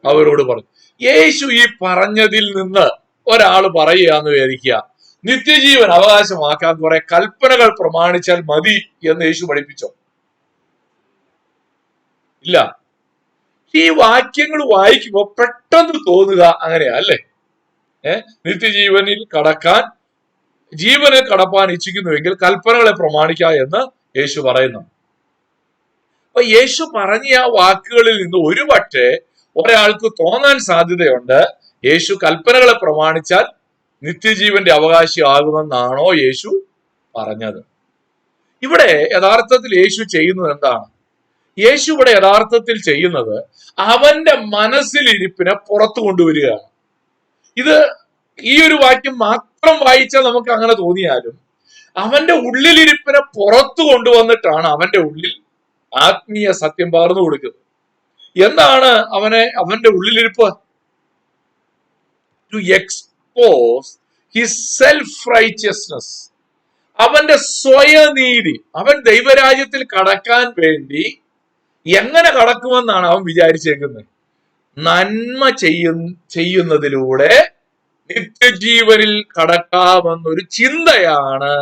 അവരോട് പറഞ്ഞു. യേശു ഈ പറഞ്ഞതിൽ നിന്ന് ഒരാൾ പറയുകയെന്ന് വിചാരിക്കുക, നിത്യജീവൻ അവകാശമാക്കാൻ കുറെ കൽപ്പനകൾ പ്രമാണിച്ചാൽ മതി എന്ന് യേശു പഠിപ്പിച്ചോ? ഇല്ല. ഈ വാക്യങ്ങൾ വായിക്കുമ്പോൾ പെട്ടെന്ന് തോന്നുക അങ്ങനെയാ, അല്ലേ? നിത്യജീവനിൽ കടക്കാൻ, ജീവനിൽ കടപ്പാൻ ഇച്ഛിക്കുന്നുവെങ്കിൽ കൽപ്പനകളെ പ്രമാണിക്ക എന്ന് യേശു പറയുന്നു. അപ്പൊ യേശു പറഞ്ഞ ആ വാക്കുകളിൽ നിന്ന് ഒരുപക്ഷെ ഒരാൾക്ക് തോന്നാൻ സാധ്യതയുണ്ട്, യേശു കൽപ്പനകളെ പ്രമാണിച്ചാൽ നിത്യജീവന്റെ അവകാശിയാകുമെന്നാണോ യേശു പറഞ്ഞത്? ഇവിടെ യഥാർത്ഥത്തിൽ യേശു ചെയ്യുന്നത് എന്താണ്? യേശു ഇവിടെ യഥാർത്ഥത്തിൽ ചെയ്യുന്നത് അവന്റെ മനസ്സിലിരിപ്പിനെ പുറത്തു കൊണ്ടുവരികയാണ്. ഇത് ഈ ഒരു വാക്യം മാത്രം വായിച്ചാൽ നമുക്ക് അങ്ങനെ തോന്നിയാലും അവന്റെ ഉള്ളിലിരിപ്പിനെ പുറത്തു കൊണ്ടുവന്നിട്ടാണ് അവന്റെ ഉള്ളിൽ ആത്മീയ സത്യം പകർന്നു കൊടുക്കുന്നത്. എന്താണ് അവന്റെ ഉള്ളിലിരിപ്പ്? To expose his self righteousness, അവന്റെ സ്വയനീതി. അവൻ ദൈവരാജ്യത്തിൽ കടക്കാൻ വേണ്ടി എങ്ങനെ കടക്കുമെന്നാണ് അവൻ വിചാരിച്ചേക്കുന്നത്? നന്മ ചെയ്യുന്നതിലൂടെ നിത്യജീവനിൽ കടക്കാമെന്നൊരു ചിന്തയാണ്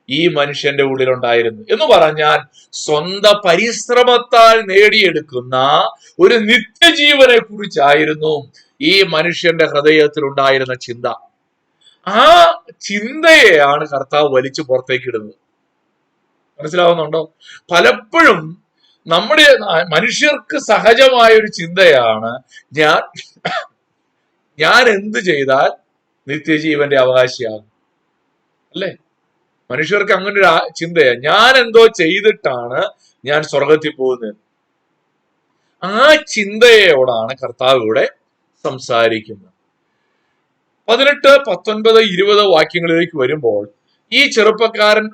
ഈ മനുഷ്യന്റെ ഉള്ളിലുണ്ടായിരുന്നത്. എന്ന് പറഞ്ഞാൽ സ്വന്തം പരിശ്രമത്താൽ നേടിയെടുക്കുന്ന ഒരു നിത്യജീവനെ കുറിച്ചായിരുന്നു ഈ മനുഷ്യന്റെ ഹൃദയത്തിൽ ഉണ്ടായിരുന്ന ചിന്ത. ആ ചിന്തയെയാണ് കർത്താവ് വലിച്ചു പുറത്തേക്ക് ഇടുന്നത്. മനസ്സിലാവുന്നുണ്ടോ? പലപ്പോഴും നമ്മുടെ മനുഷ്യർക്ക് സഹജമായ ഒരു ചിന്തയാണ്, ഞാൻ എന്ത് ചെയ്താൽ നിത്യജീവന്റെ അവകാശിയാകും, അല്ലേ? മനുഷ്യർക്ക് അങ്ങനെ ഒരു ചിന്തയാണ്, ഞാൻ എന്തോ ചെയ്തിട്ടാണ് ഞാൻ സ്വർഗത്തിൽ പോകുന്നത്. ആ ചിന്തയോടാണ് കർത്താവ് ഇവിടെ സംസാരിക്കുന്നത്. 18, 19, 20 വാക്യങ്ങളിലേക്ക് വരുമ്പോൾ ഈ ചെറുപ്പക്കാരൻ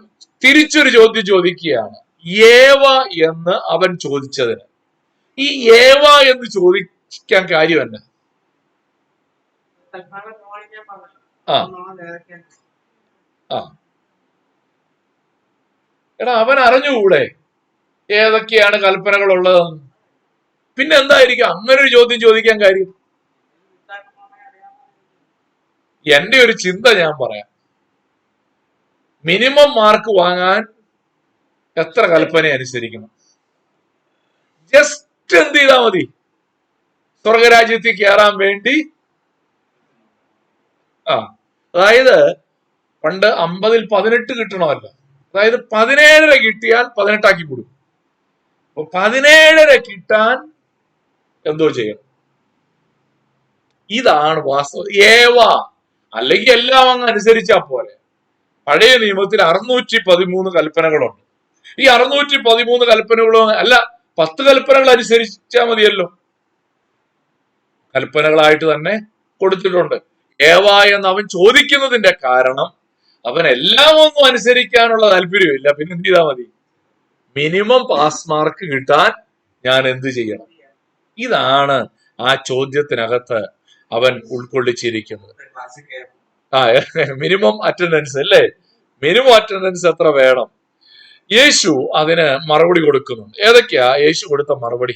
തിരിച്ചൊരു ചോദ്യം ചോദിക്കുകയാണ്. ഏവ എന്ന് അവൻ ചോദിച്ചതിന്, ഈ ഏവ എന്ന് ചോദിക്കാൻ കാര്യം തന്നെ എടാ, അവൻ അറിഞ്ഞുകൂടെ ഏതൊക്കെയാണ് കൽപ്പനകൾ ഉള്ളതെന്ന്? പിന്നെ എന്തായിരിക്കും അങ്ങനെ ഒരു ചോദ്യം ചോദിക്കാൻ കാര്യം? എന്റെ ഒരു ചിന്ത ഞാൻ പറയാം. മിനിമം മാർക്ക് വാങ്ങാൻ എത്ര കൽപ്പന അനുസരിക്കണം? ജസ്റ്റ് എന്ത് ചെയ്താൽ മതി? സ്വർഗരാജ്യത്തിൽ കയറാൻ വേണ്ടി ആ അതായത് പണ്ട് 50-ൽ 18 കിട്ടണമല്ലോ. അതായത് 17.5 കിട്ടിയാൽ 18 കൊടുക്കും. അപ്പൊ 17.5 കിട്ടാൻ എന്തോ ചെയ്യണം. ഇതാണ് വാസ്തവം. അല്ലെങ്കിൽ എല്ലാം അങ്ങ് അനുസരിച്ചാ പോലെ. പഴയ നിയമത്തിൽ 613 കൽപ്പനകളുണ്ട്. ഈ 613 കൽപ്പനകളും അല്ല, 10 കൽപ്പനകൾ അനുസരിച്ചാൽ മതിയല്ലോ. കൽപ്പനകളായിട്ട് തന്നെ കൊടുത്തിട്ടുണ്ട്. എന്ന് അവൻ ചോദിക്കുന്നതിന്റെ കാരണം അവൻ എല്ലാം ഒന്നും അനുസരിക്കാനുള്ള താല്പര്യമില്ല. പിന്നെ എന്ത് ചെയ്താൽ മതി? മിനിമം പാസ് മാർക്ക് കിട്ടാൻ ഞാൻ എന്ത് ചെയ്യണം? ഇതാണ് ആ ചോദ്യത്തിനകത്ത് അവൻ ഉൾക്കൊള്ളിച്ചിരിക്കുന്നത്. മിനിമം അറ്റൻഡൻസ് അല്ലേ? മിനിമം അറ്റൻഡൻസ് എത്ര വേണം? യേശു അതിന് മറുപടി കൊടുക്കുന്നു. ഏതൊക്കെയാ യേശു കൊടുത്ത മറുപടി?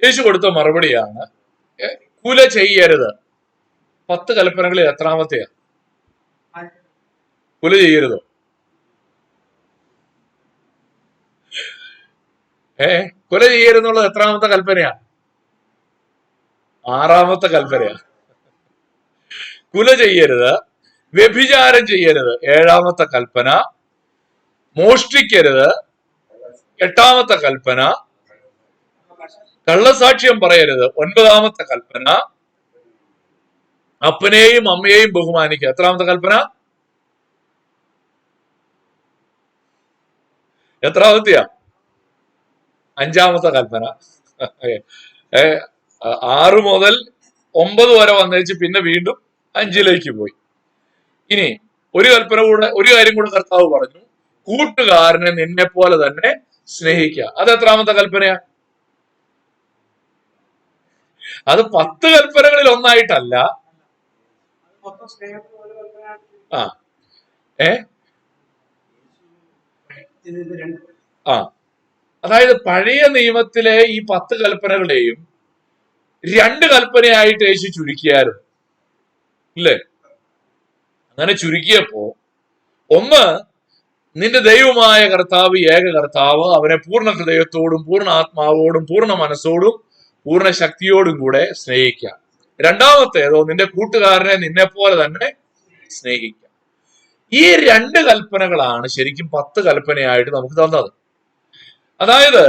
യേശു കൊടുത്ത മറുപടിയാണ് കുല ചെയ്യരുത്. 10 കൽപ്പനകളിൽ എത്രാമത്തെയാ? കുല ചെയ്യരുതോ? കുല ചെയ്യരുതെന്നുള്ളത് എത്രാമത്തെ കൽപ്പനയാ? 6ാമത്തെ കൽപ്പനയാ. കുല ചെയ്യരുത്, വ്യഭിചാരം ചെയ്യരുത് 7ാമത്തെ കൽപ്പന, മോഷ്ടിക്കരുത് 8ാമത്തെ കൽപ്പന, കള്ളസാക്ഷ്യം പറയരുത് 9ാമത്തെ കൽപ്പന, അപ്പനെയും അമ്മയെയും ബഹുമാനിക്കുക എത്രാമത്തെ കൽപ്പന? എത്രാമത്തെയാ? 5ാമത്തെ കൽപ്പന. 6 മുതൽ 9 വരെ വന്നേച്ച് പിന്നെ വീണ്ടും 5ലേക്ക് പോയി. ഇനി ഒരു കാര്യം കൂടെ കർത്താവ് പറഞ്ഞു, കൂട്ടുകാരനെ നിന്നെ പോലെ തന്നെ സ്നേഹിക്കുക. അത് എത്രാമത്തെ കൽപ്പനയാ? അത് 10 കൽപ്പനകളിൽ ഒന്നായിട്ടല്ല. അതായത് പഴയ നിയമത്തിലെ ഈ 10 കൽപ്പനകളെയും 2 കൽപ്പനയായിട്ട് യേശു ചുരുക്കിയായിരുന്നു, ഇല്ലേ? അങ്ങനെ ചുരുക്കിയപ്പോ ഒന്ന്, നിന്റെ ദൈവമായ കർത്താവ് ഏക കർത്താവ്, അവനെ പൂർണ്ണ ഹൃദയത്തോടും പൂർണ്ണ ആത്മാവോടും പൂർണ്ണ മനസ്സോടും പൂർണ്ണ ശക്തിയോടും കൂടെ സ്നേഹിക്കുക. 2ാമത്തേതോ, നിന്റെ കൂട്ടുകാരനെ നിന്നെ പോലെ തന്നെ സ്നേഹിക്കുക. ഈ 2 കൽപ്പനകളാണ് ശരിക്കും 10 കൽപ്പനയായിട്ട് നമുക്ക് തന്നത്. അതായത്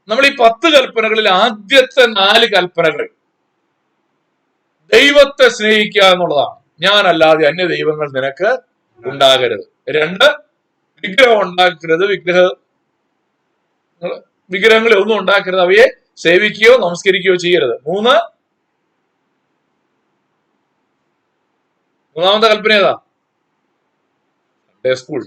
നമ്മൾ ഈ 10 കൽപ്പനകളിൽ ആദ്യത്തെ 4 കൽപ്പനകൾ ദൈവത്തെ സ്നേഹിക്കുക എന്നുള്ളതാണ്. ഞാനല്ലാതെ അന്യ ദൈവങ്ങൾ നിനക്ക് ഉണ്ടാകരുത്. 2, വിഗ്രഹം ഉണ്ടാക്കരുത്, വിഗ്രഹങ്ങളെ ഒന്നും ഉണ്ടാക്കരുത്, അവയെ സേവിക്കുകയോ നമസ്കരിക്കുകയോ ചെയ്യരുത്. 3, മൂന്നാമത്തെ കൽപ്പന ഏതാ? Sunday school.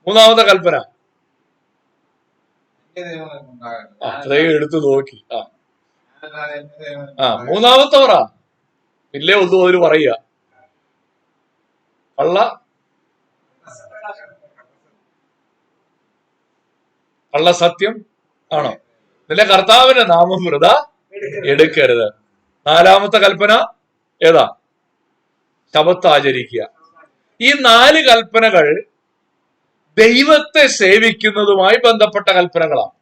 മൂന്നാമത്തെ കൽപ്പന അത്രയും എടുത്തു നോക്കി. മൂന്നാമത്തെ പറ, ഇല്ലേ ഒന്നും അതിന് പറയുക. കള്ള സത്യം ആണോ? നിന്റെ കർത്താവിന്റെ നാമം വൃഥ എടുക്കരുത്. 4ാമത്തെ കൽപ്പന ഏതാ? ശബത്ത് ആചരിക്കുക. ഈ 4 കൽപ്പനകൾ ദൈവത്തെ സേവിക്കുന്നതുമായി ബന്ധപ്പെട്ട കൽപ്പനകളാണ്.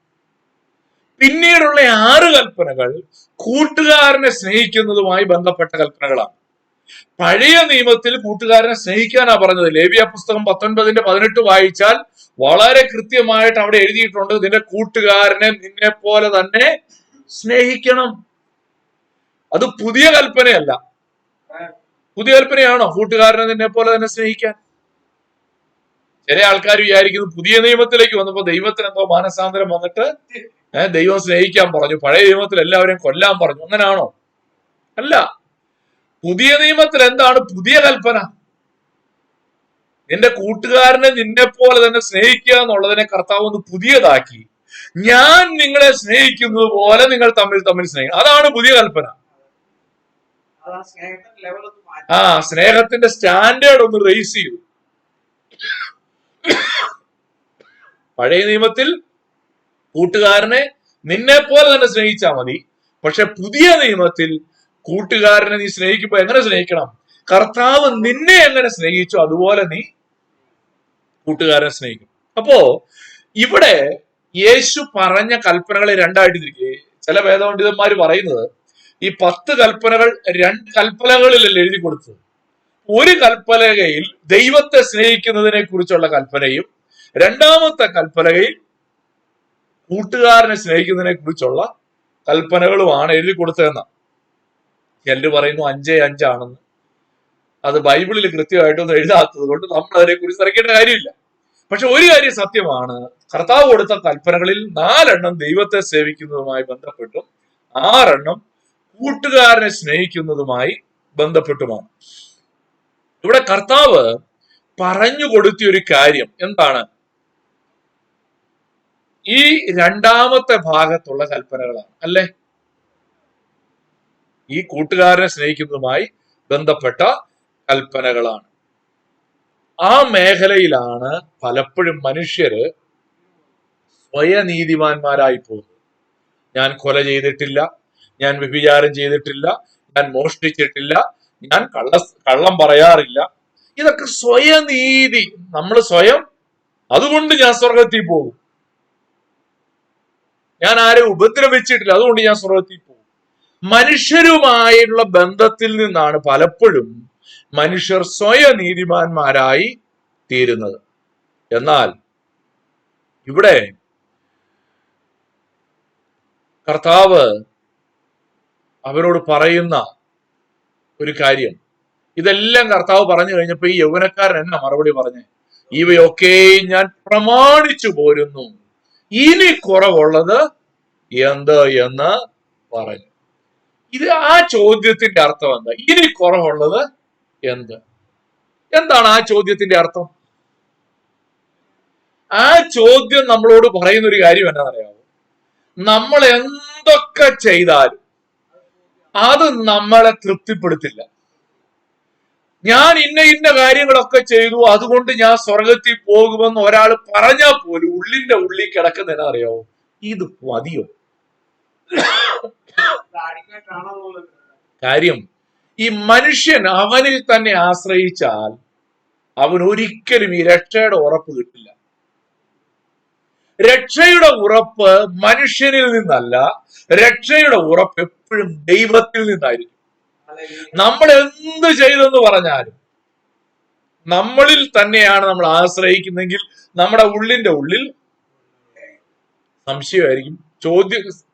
പിന്നീടുള്ള 6 കൽപ്പനകൾ കൂട്ടുകാരനെ സ്നേഹിക്കുന്നതുമായി ബന്ധപ്പെട്ട കൽപ്പനകളാണ്. പഴയ നിയമത്തിൽ കൂട്ടുകാരനെ സ്നേഹിക്കാനാ പറഞ്ഞത്. ലേവ്യ പുസ്തകം 19:18 വായിച്ചാൽ വളരെ കൃത്യമായിട്ട് അവിടെ എഴുതിയിട്ടുണ്ട്, നിന്റെ കൂട്ടുകാരനെ നിന്നെ പോലെ തന്നെ സ്നേഹിക്കണം. അത് പുതിയ കൽപ്പനയല്ല. പുതിയ കൽപ്പനയാണോ കൂട്ടുകാരനെ നിന്നെ പോലെ തന്നെ സ്നേഹിക്കാൻ? ചില ആൾക്കാർ വിചാരിക്കുന്നു പുതിയ നിയമത്തിലേക്ക് വന്നപ്പോ ദൈവത്തിന് എന്തോ മാനസാന്തരം വന്നിട്ട് ദൈവം സ്നേഹിക്കാൻ പറഞ്ഞു, പഴയ നിയമത്തിൽ എല്ലാവരെയും കൊല്ലാൻ പറഞ്ഞു. അങ്ങനാണോ? അല്ല. പുതിയ നിയമത്തിൽ എന്താണ് പുതിയ കൽപ്പന? നിന്റെ കൂട്ടുകാരനെ നിന്നെ പോലെ തന്നെ സ്നേഹിക്കുക എന്നുള്ളതിനെ കർത്താവ് ഒന്ന് പുതിയതാക്കി. ഞാൻ നിങ്ങളെ സ്നേഹിക്കുന്നത് പോലെ നിങ്ങൾ തമ്മിൽ സ്നേഹിക്കണം. അതാണ് പുതിയ കൽപ്പന. സ്നേഹത്തിന്റെ സ്റ്റാൻഡേർഡ് ഒന്ന് റേസ് ചെയ്തു. പഴയ നിയമത്തിൽ കൂട്ടുകാരനെ നിന്നെ പോലെ തന്നെ സ്നേഹിച്ചാൽ മതി. പക്ഷെ പുതിയ നിയമത്തിൽ കൂട്ടുകാരനെ നീ സ്നേഹിക്കുമ്പോ എങ്ങനെ സ്നേഹിക്കണം? കർത്താവ് നിന്നെ എങ്ങനെ സ്നേഹിച്ചു അതുപോലെ നീ കൂട്ടുകാരനെ സ്നേഹിക്കും. അപ്പോ ഇവിടെ യേശു പറഞ്ഞ കൽപ്പനകളെ രണ്ടായിട്ട് തിരിക്കുക. ചില വേദപണ്ഡിതന്മാർ പറയുന്നത് ഈ 10 കൽപ്പനകൾ 2 കൽപ്പനകളിലല്ല എഴുതി കൊടുത്തത്. ഒരു കൽപ്പലകയിൽ ദൈവത്തെ സ്നേഹിക്കുന്നതിനെ കുറിച്ചുള്ള കൽപ്പനയും രണ്ടാമത്തെ കൽപ്പലകയിൽ കൂട്ടുകാരനെ സ്നേഹിക്കുന്നതിനെ കുറിച്ചുള്ള കൽപ്പനകളുമാണ് എഴുതി കൊടുത്തതെന്ന. ചിലര് പറയുന്നു 5:5 ആണെന്ന്. അത് ബൈബിളിൽ കൃത്യമായിട്ടൊന്നും എഴുതാത്തത് കൊണ്ട് നമ്മൾ അതിനെ കുറിച്ച് തിരക്കേണ്ട കാര്യമില്ല. പക്ഷെ ഒരു കാര്യം സത്യമാണ്, കർത്താവ് കൊടുത്ത കൽപ്പനകളിൽ 4 ദൈവത്തെ സേവിക്കുന്നതുമായി ബന്ധപ്പെട്ടും 6 കൂട്ടുകാരനെ സ്നേഹിക്കുന്നതുമായി ബന്ധപ്പെട്ടുമാണ്. ഇവിടെ കർത്താവ് പറഞ്ഞു കൊടുത്തിയ ഒരു കാര്യം എന്താണ്? ഈ രണ്ടാമത്തെ ഭാഗത്തുള്ള കൽപ്പനകളാണ് അല്ലെ? ഈ കൂട്ടുകാരനെ സ്നേഹിക്കുന്നതുമായി ബന്ധപ്പെട്ട കൽപ്പനകളാണ്. ആ മേഖലയിലാണ് പലപ്പോഴും മനുഷ്യര് സ്വയനീതിമാന്മാരായി പോകുന്നത്. ഞാൻ കൊല ചെയ്തിട്ടില്ല, ഞാൻ വ്യഭിചാരം ചെയ്തിട്ടില്ല, ഞാൻ മോഷ്ടിച്ചിട്ടില്ല, ഞാൻ കള്ളം പറയാറില്ല. ഇതൊക്കെ സ്വയനീതി. നമ്മൾ സ്വയം, അതുകൊണ്ട് ഞാൻ സ്വർഗത്തിൽ പോകും, ഞാൻ ആരെയും ഉപദ്രവിച്ചിട്ടില്ല, അതുകൊണ്ട് ഞാൻ സ്വർഗത്തിൽ പോകും. മനുഷ്യരുമായുള്ള ബന്ധത്തിൽ നിന്നാണ് പലപ്പോഴും മനുഷ്യർ സ്വയനീതിമാന്മാരായി തീരുന്നത്. എന്നാൽ ഇവിടെ കർത്താവ് അവരോട് പറയുന്ന ഒരു കാര്യം, ഇതെല്ലാം കർത്താവ് പറഞ്ഞു കഴിഞ്ഞപ്പോ ഈ യൗവനക്കാരൻ എന്നാ മറുപടി പറഞ്ഞേ? ഇവയൊക്കെ ഞാൻ പ്രമാണിച്ചു പോരുന്നു, ഇനി കുറവുള്ളത് എന്ത് എന്ന് പറഞ്ഞു. ഇത് ആ ചോദ്യത്തിന്റെ അർത്ഥം എന്താ? ഇനി കുറവുള്ളത് എന്ത്? എന്താണ് ആ ചോദ്യത്തിന്റെ അർത്ഥം? ആ ചോദ്യം നമ്മളോട് പറയുന്ന ഒരു കാര്യം എന്നാണെന്നറിയാമോ? നമ്മൾ എന്തൊക്കെ ചെയ്താലും അത് നമ്മളെ തൃപ്തിപ്പെടുത്തില്ല. ഞാൻ ഇന്ന കാര്യങ്ങളൊക്കെ ചെയ്തു, അതുകൊണ്ട് ഞാൻ സ്വർഗത്തിൽ പോകുമെന്ന് ഒരാൾ പറഞ്ഞാൽ പോലും ഉള്ളിന്റെ ഉള്ളിൽ കിടക്കുന്ന എന്നാ അറിയാവോ? ഇത് മതിയോ? കാര്യം ഈ മനുഷ്യൻ അവനിൽ തന്നെ ആശ്രയിച്ചാൽ അവൻ ഒരിക്കലും ഈ രക്ഷയുടെ ഉറപ്പ് കിട്ടില്ല. രക്ഷയുടെ ഉറപ്പ് മനുഷ്യനിൽ നിന്നല്ല, രക്ഷയുടെ ഉറപ്പ് എപ്പോഴും ദൈവത്തിൽ നിന്നായിരിക്കും. നമ്മൾ എന്ത് ചെയ്തെന്ന് പറഞ്ഞാലും നമ്മളിൽ തന്നെയാണ് നമ്മൾ ആശ്രയിക്കുന്നെങ്കിൽ നമ്മുടെ ഉള്ളിന്റെ ഉള്ളിൽ സംശയമായിരിക്കും,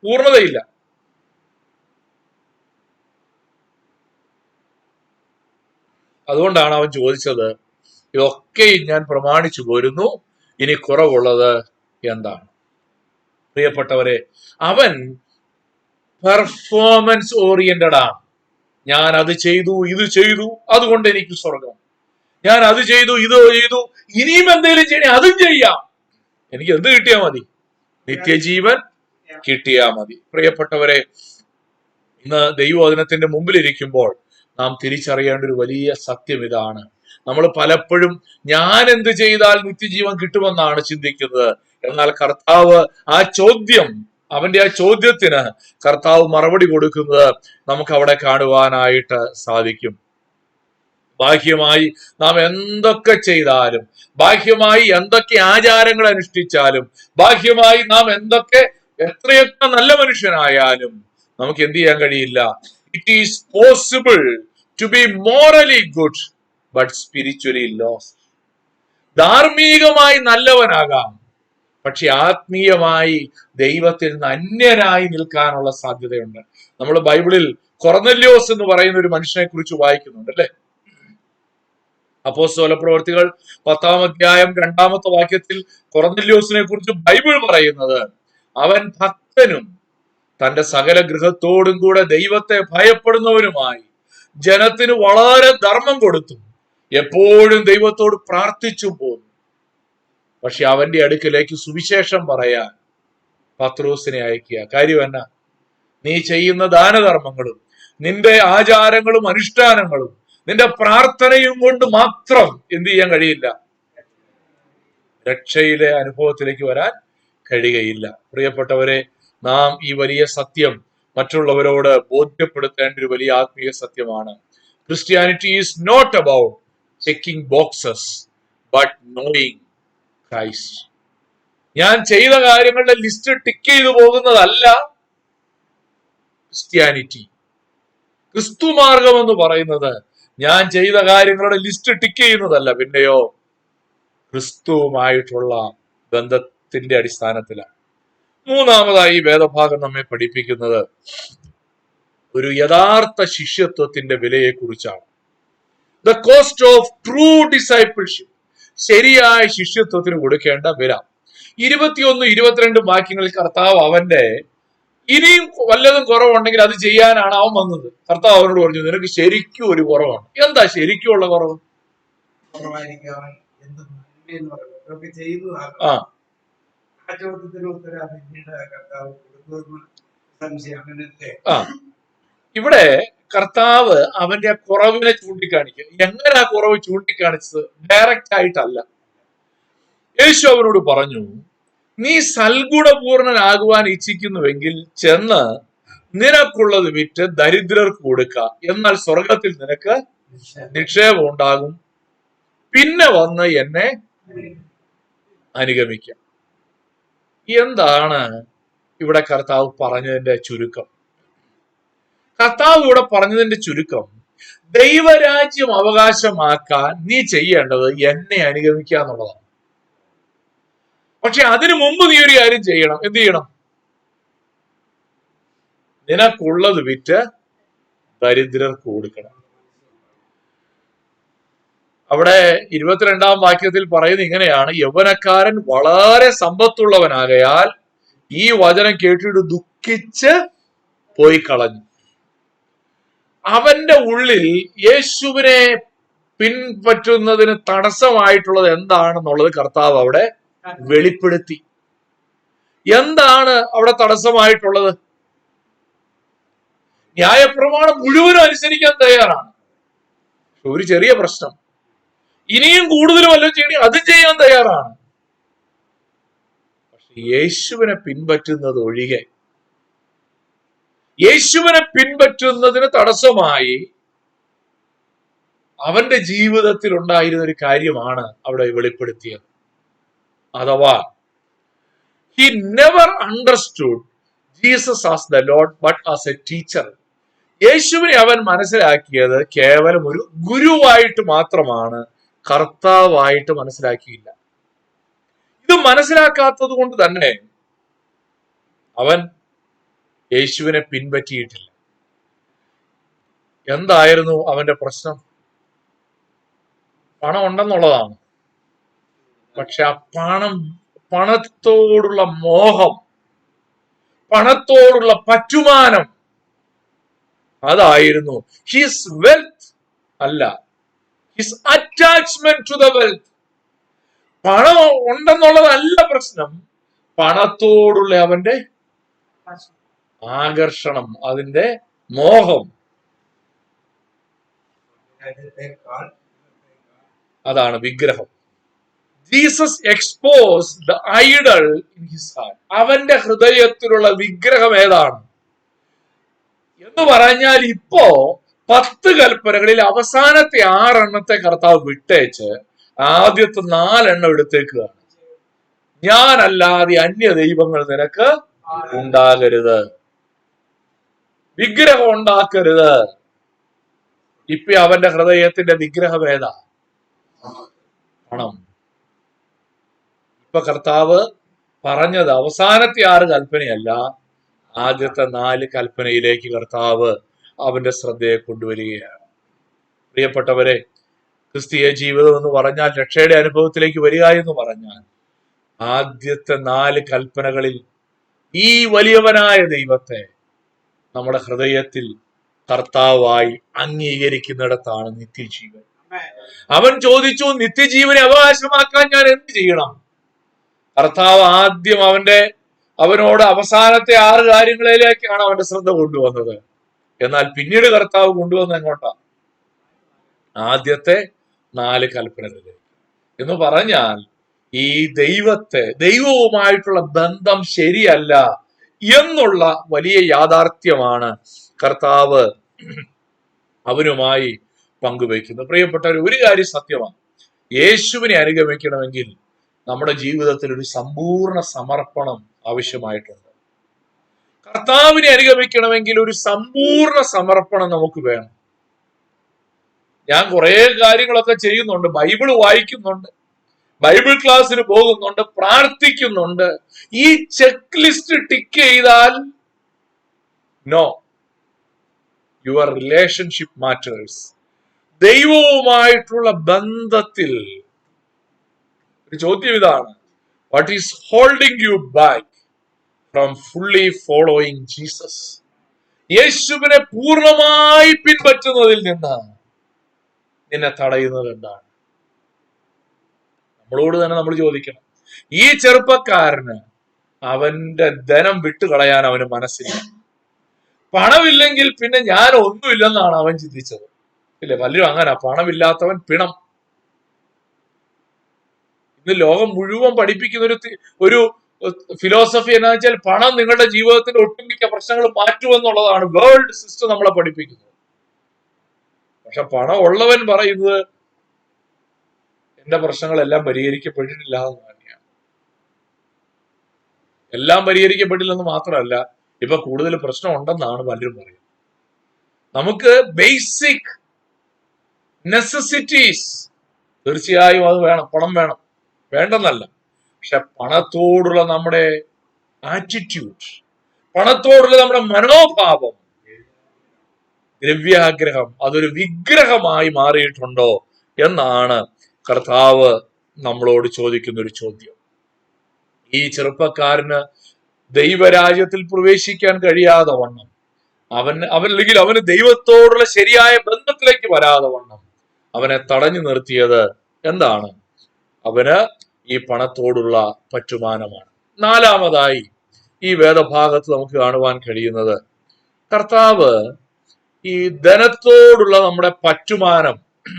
പൂർണ്ണതയില്ല. അതുകൊണ്ടാണ് അവൻ ചോദിച്ചത്, ഇതൊക്കെയും ഞാൻ പ്രമാണിച്ചു പോരുന്നു, ഇനി കുറവുള്ളത് എന്താണ്? പ്രിയപ്പെട്ടവരെ, അവൻ പെർഫോമൻസ് ഓറിയന്റഡ് ആണ്. ഞാൻ അത് ചെയ്തു, ഇത് ചെയ്തു, അതുകൊണ്ട് എനിക്ക് സ്വർഗം. ഞാൻ അത് ചെയ്തു, ഇത് ചെയ്തു, ഇനിയും എന്തെങ്കിലും ചെയ്യണേ അതും ചെയ്യാം, എനിക്ക് എന്ത് കിട്ടിയാ മതി? നിത്യജീവൻ കിട്ടിയാ മതി. പ്രിയപ്പെട്ടവരെ, ഇന്ന് ദൈവവചനത്തിന്റെ മുമ്പിലിരിക്കുമ്പോൾ നാം തിരിച്ചറിയേണ്ട ഒരു വലിയ സത്യം ഇതാണ്. നമ്മൾ പലപ്പോഴും ഞാൻ എന്ത് ചെയ്താൽ നിത്യജീവൻ കിട്ടുമെന്നാണ് ചിന്തിക്കുന്നത്. എന്നാൽ കർത്താവ് അവന്റെ ആ ചോദ്യത്തിന് കർത്താവ് മറുപടി കൊടുക്കുന്നത് നമുക്ക് അവിടെ കാണുവാനായിട്ട് സാധിക്കും. ബാഹ്യമായി നാം എന്തൊക്കെ ചെയ്താലും, ബാഹ്യമായി എന്തൊക്കെ ആചാരങ്ങൾ അനുഷ്ഠിച്ചാലും, ബാഹ്യമായി നാം എത്രയൊക്കെ നല്ല മനുഷ്യനായാലും നമുക്ക് എന്ത് ചെയ്യാൻ കഴിയില്ല. It is possible to be morally good but spiritually lost. ധാർമ്മികമായി നല്ലവനാകാം, പക്ഷെ ആത്മീയമായി ദൈവത്തിൽ നിന്ന് അന്യനായി നിൽക്കാനുള്ള സാധ്യതയുണ്ട്. നമ്മൾ ബൈബിളിൽ കൊർന്നല്യോസ് എന്ന് പറയുന്ന ഒരു മനുഷ്യനെ കുറിച്ച് വായിക്കുന്നുണ്ട് അല്ലെ? അപ്പോസ്തല പ്രവർത്തികൾ 10-ാം അധ്യായം 2-ാമത്തെ വാക്യത്തിൽ കൊർന്നല്യോസിനെ കുറിച്ച് ബൈബിൾ പറയുന്നത്, അവൻ ഭക്തനും തന്റെ സകല ഗൃഹത്തോടും കൂടെ ദൈവത്തെ ഭയപ്പെടുന്നവരുമായി ജനത്തിന് വളരെ ധർമ്മം കൊടുത്തു, എപ്പോഴും ദൈവത്തോട് പ്രാർത്ഥിച്ചു പോന്നു. പക്ഷെ അവന്റെ അടുക്കലേക്ക് സുവിശേഷം പറയാൻ പത്രോസിനെ അയക്കുക. കാര്യം എന്നാ? നീ ചെയ്യുന്ന ദാനധർമ്മങ്ങളും നിന്റെ ആചാരങ്ങളും അനുഷ്ഠാനങ്ങളും നിന്റെ പ്രാർത്ഥനയും കൊണ്ട് മാത്രം എന്ത് ചെയ്യാൻ കഴിയില്ല, രക്ഷയിലെ അനുഭവത്തിലേക്ക് വരാൻ കഴിയുകയില്ല. പ്രിയപ്പെട്ടവരെ, നാം ഈ വലിയ സത്യം മറ്റുള്ളവരോട് ബോധ്യപ്പെടുത്തേണ്ട ഒരു വലിയ ആത്മീയ സത്യമാണ്. Christianity is not about checking boxes but knowing Christ. ഞാൻ ചെയ്ത കാര്യങ്ങളുടെ ലിസ്റ്റ് ടിക്ക് ചെയ്തു പോകുന്നതല്ല ക്രിസ്ത്യാനിറ്റി. ക്രിസ്തു മാർഗം എന്ന് പറയുന്നത് ഞാൻ ചെയ്ത കാര്യങ്ങളുടെ ലിസ്റ്റ് ടിക്ക് ചെയ്യുന്നതല്ല, പിന്നെയോ ക്രിസ്തുവുമായിട്ടുള്ള ബന്ധത്തിന്റെ അടിസ്ഥാനത്തിലാണ്. മൂന്നാമതായി ഈ വേദഭാഗം നമ്മെ പഠിപ്പിക്കുന്നത് ഒരു യഥാർത്ഥ ശിഷ്യത്വത്തിന്റെ വിലയെ കുറിച്ചാണ്. The cost of true discipleship, ശരിയായ ശിഷ്യത്വത്തിന് കൊടുക്കേണ്ട വില. 21, 22 വാക്യങ്ങളിൽ കർത്താവ് അവന്റെ ഇനിയും വല്ലതും കുറവുണ്ടെങ്കിൽ അത് ചെയ്യാനാണ് അവൻ വന്നത്. കർത്താവ് അവനോട് പറഞ്ഞു, നിനക്ക് ശരിക്കും ഒരു കുറവാണ്. എന്താ ശരിക്കും ഉള്ള കുറവ്? ഇവിടെ കർത്താവ് അവന്റെ കുറവിനെ ചൂണ്ടിക്കാണിക്കുക. എങ്ങനെ ആ കുറവ് ചൂണ്ടിക്കാണിച്ചത്? ഡയറക്റ്റ് ആയിട്ടല്ല. യേശു അവനോട് പറഞ്ഞു, നീ സൽഗുണപൂർണനാകുവാൻ ഇച്ഛിക്കുന്നുവെങ്കിൽ ചെന്ന് നിനക്കുള്ളത് വിറ്റ് ദരിദ്രർക്ക് കൊടുക്ക, എന്നാൽ സ്വർഗത്തിൽ നിനക്ക് നിക്ഷേപം ഉണ്ടാകും. പിന്നെ വന്ന് എന്നെ അനുഗമിക്കാം. എന്താണ് ഇവിടെ കർത്താവ് പറഞ്ഞതിന്റെ ചുരുക്കം? കർത്താവ് ഇവിടെ പറഞ്ഞതിന്റെ ചുരുക്കം, ദൈവരാജ്യം അവകാശമാക്കാൻ നീ ചെയ്യേണ്ടത് എന്നെ അനുഗമിക്കുക എന്നുള്ളതാണ്. പക്ഷെ അതിനു മുമ്പ് നീ ഒരു കാര്യം ചെയ്യണം. എന്ത് ചെയ്യണം? നിനക്കുള്ളത് വിറ്റ് ദരിദ്രർക്ക് കൊടുക്കണം. അവിടെ 22-ാം വാക്യത്തിൽ പറയുന്നത് ഇങ്ങനെയാണ്, യൗവനക്കാരൻ വളരെ സമ്പത്തുള്ളവനാകയാൽ ഈ വചനം കേട്ടിട്ട് ദുഃഖിച്ച് പോയി കളഞ്ഞു. അവന്റെ ഉള്ളിൽ യേശുവിനെ പിൻപറ്റുന്നതിന് തടസ്സമായിട്ടുള്ളത് എന്താണെന്നുള്ളത് കർത്താവ് അവിടെ വെളിപ്പെടുത്തി. എന്താണ് അവിടെ തടസ്സമായിട്ടുള്ളത്? ന്യായപ്രമാണം മുഴുവനും അനുസരിക്കാൻ തയ്യാറാണ്. ഒരു ചെറിയ പ്രശ്നം, ഇനിയും കൂടുതൽ വല്ലതും ചെയ്യണം, അത് ചെയ്യാൻ തയ്യാറാണ്. പക്ഷെ യേശുവിനെ പിൻപറ്റുന്നത് ഒഴികെ, യേശുവിനെ പിൻപറ്റുന്നതിന് തടസ്സമായി അവന്റെ ജീവിതത്തിൽ ഉണ്ടായിരുന്ന ഒരു കാര്യമാണ് അവിടെ വെളിപ്പെടുത്തിയത്. അഥവാ he never understood Jesus as the Lord but as a teacher. യേശുവിനെ അവൻ മനസ്സിലാക്കിയത് കേവലം ഒരു ഗുരുവായിട്ട് മാത്രമാണ്, കർത്താവായിട്ട് മനസ്സിലാക്കിയില്ല. ഇത് മനസ്സിലാക്കാത്തത് കൊണ്ട് തന്നെ അവൻ യേശുവിനെ പിൻപറ്റിയിട്ടില്ല. എന്തായിരുന്നു അവന്റെ പ്രശ്നം? പണം ഉണ്ടെന്നുള്ളതാണ്. പക്ഷെ ആ പണത്തോടുള്ള മോഹം, പണത്തോടുള്ള പറ്റുമാനം, അതായിരുന്നു ഹിസ് വെൽത്ത് അല്ല, his attachment to the wealth. പണം ഉണ്ടെന്നുള്ളതല്ല പ്രശ്നം, പണത്തോടുള്ള അവന്റെ ആകർഷണം, അതിന്റെ മോഹം, അതാണ് വിഗ്രഹം. Jesus expose the idol in his heart. അവന്റെ ഹൃദയത്തിലുള്ള വിഗ്രഹം ഏതാണ് എന്ന് പറഞ്ഞാൽ, ഇപ്പോ 10 കൽപ്പനകളിൽ അവസാനത്തെ 6 എണ്ണത്തെ കർത്താവ് വിട്ടേച്ച് ആദ്യത്തെ 4 എണ്ണം എടുത്തേക്കുകയാണ്. ഞാനല്ലാതെ അന്യ ദൈവങ്ങൾ നിനക്ക് ഉണ്ടാകരുത്, വിഗ്രഹം ഉണ്ടാക്കരുത്. ഇപ്പൊ അവന്റെ ഹൃദയത്തിന്റെ വിഗ്രഹം ഏതാ? പണം. ഇപ്പൊ കർത്താവ് പറഞ്ഞത് അവസാനത്തെ 6 കൽപ്പനയല്ല, ആദ്യത്തെ 4 കൽപ്പനയിലേക്ക് കർത്താവ് അവന്റെ ശ്രദ്ധയെ കൊണ്ടുവരികയാണ്. പ്രിയപ്പെട്ടവരെ, ക്രിസ്തീയ ജീവിതം എന്ന് പറഞ്ഞാൽ, രക്ഷയുടെ അനുഭവത്തിലേക്ക് വരിക എന്ന് പറഞ്ഞാൽ, ആദ്യത്തെ 4 കൽപ്പനകളിൽ ഈ വലിയവനായ ദൈവത്തെ നമ്മുടെ ഹൃദയത്തിൽ കർത്താവായി അംഗീകരിക്കുന്നിടത്താണ് നിത്യജീവൻ. അവൻ ചോദിച്ചു, നിത്യജീവനെ അവകാശമാക്കാൻ ഞാൻ എന്ത് ചെയ്യണം? കർത്താവ് ആദ്യം അവനോട് അവസാനത്തെ 6 കാര്യങ്ങളിലേക്കാണ് അവന്റെ ശ്രദ്ധ കൊണ്ടുവന്നത്. എന്നാൽ പിന്നീട് കർത്താവ് കൊണ്ടുവന്ന എങ്ങോട്ടാ? ആദ്യത്തെ 4 കൽപ്പനകളിലേക്ക്. എന്ന് പറഞ്ഞാൽ, ഈ ദൈവവുമായിട്ടുള്ള ബന്ധം ശരിയല്ല എന്നുള്ള വലിയ യാഥാർത്ഥ്യമാണ് കർത്താവ് അവനുമായി പങ്കുവയ്ക്കുന്നത്. പ്രിയപ്പെട്ടവർ, ഒരു കാര്യം സത്യമാണ്, യേശുവിനെ അനുഗമിക്കണമെങ്കിൽ നമ്മുടെ ജീവിതത്തിൽ ഒരു സമ്പൂർണ്ണ സമർപ്പണം ആവശ്യമായിട്ടുണ്ട്. കർത്താവിനെ അനുഗമിക്കണമെങ്കിൽ ഒരു സമ്പൂർണ്ണ സമർപ്പണം നമുക്ക് വേണം. ഞാൻ കുറെ കാര്യങ്ങളൊക്കെ ചെയ്യുന്നുണ്ട്, ബൈബിള് വായിക്കുന്നുണ്ട്, ബൈബിൾ ക്ലാസ്സിന് പോകുന്നുണ്ട്, പ്രാർത്ഥിക്കുന്നുണ്ട്. ഈ ചെക്ക് ലിസ്റ്റ് ടിക്ക് ചെയ്താൽ നോ, യുവർ റിലേഷൻഷിപ്പ് മാറ്റേഴ്സ്. ദൈവവുമായിട്ടുള്ള ബന്ധത്തിൽ ഒരു ചോദ്യം ഇതാണ്: what is holding you back from fully following Jesus? യേശുവിനെ പൂർണ്ണമായി പിൻപറ്റുന്നതിൽ നിന്ന് നിന്നെ തടയുന്നത് എന്താണ്? നമ്മളോട് തന്നെ നമ്മൾ ചോദിക്കണം. ഈ ചെറുപ്പക്കാരന് അവന്റെ ധനം വിട്ടുകളയാൻ അവന് മനസ്സില്ല. പണമില്ലെങ്കിൽ പിന്നെ ഞാൻ ഒന്നുമില്ലെന്നാണ് അവൻ ചിന്തിച്ചത്. ഇല്ലേ, പലരും അങ്ങനെ. പണമില്ലാത്തവൻ പിണം. ഇന്ന് ലോകം മുഴുവൻ പഠിപ്പിക്കുന്ന ഒരു ഫിലോസഫി എന്താ വെച്ചാൽ പണം നിങ്ങളുടെ ജീവിതത്തിന്റെ ഒട്ടുമിക്ക പ്രശ്നങ്ങൾ മാറ്റുമെന്നുള്ളതാണ് വേൾഡ് സിസ്റ്റം നമ്മളെ പഠിപ്പിക്കുന്നത്. പക്ഷെ പണം ഉള്ളവൻ പറയുന്നത് എന്റെ പ്രശ്നങ്ങളെല്ലാം പരിഹരിക്കപ്പെട്ടിട്ടില്ല എന്ന് തന്നെയാണ്. എല്ലാം പരിഹരിക്കപ്പെട്ടില്ലെന്ന് മാത്രമല്ല, ഇപ്പൊ കൂടുതൽ പ്രശ്നം ഉണ്ടെന്നാണ് പലരും പറയുന്നത്. നമുക്ക് ബേസിക് നെസസിറ്റീസ് തീർച്ചയായും അത് വേണം, പണം വേണം, വേണ്ടെന്നല്ല. പക്ഷെ പണത്തോടുള്ള നമ്മുടെ ആറ്റിറ്റ്യൂഡ്, പണത്തോടുള്ള നമ്മുടെ മനോഭാവം, ദ്രവ്യാഗ്രഹം, അതൊരു വിഗ്രഹമായി മാറിയിട്ടുണ്ടോ എന്നാണ് കർത്താവ് നമ്മളോട് ചോദിക്കുന്ന ഒരു ചോദ്യം. ഈ ചെറുപ്പക്കാരന് ദൈവരാജ്യത്തിൽ പ്രവേശിക്കാൻ കഴിയാതെ വണ്ണം, അല്ലെങ്കിൽ അവന് ദൈവത്തോടുള്ള ശരിയായ ബന്ധത്തിലേക്ക് വരാതെ വണ്ണം അവനെ തടഞ്ഞു നിർത്തിയത് എന്താണ്? അവന് ഈ പണത്തോടുള്ള പറ്റുമാനമാണ്. നാലാമതായി ഈ വേദഭാഗത്ത് നമുക്ക് കാണുവാൻ കഴിയുന്നത്, കർത്താവ് ഈ ധനത്തോടുള്ള നമ്മുടെ പറ്റുമാനം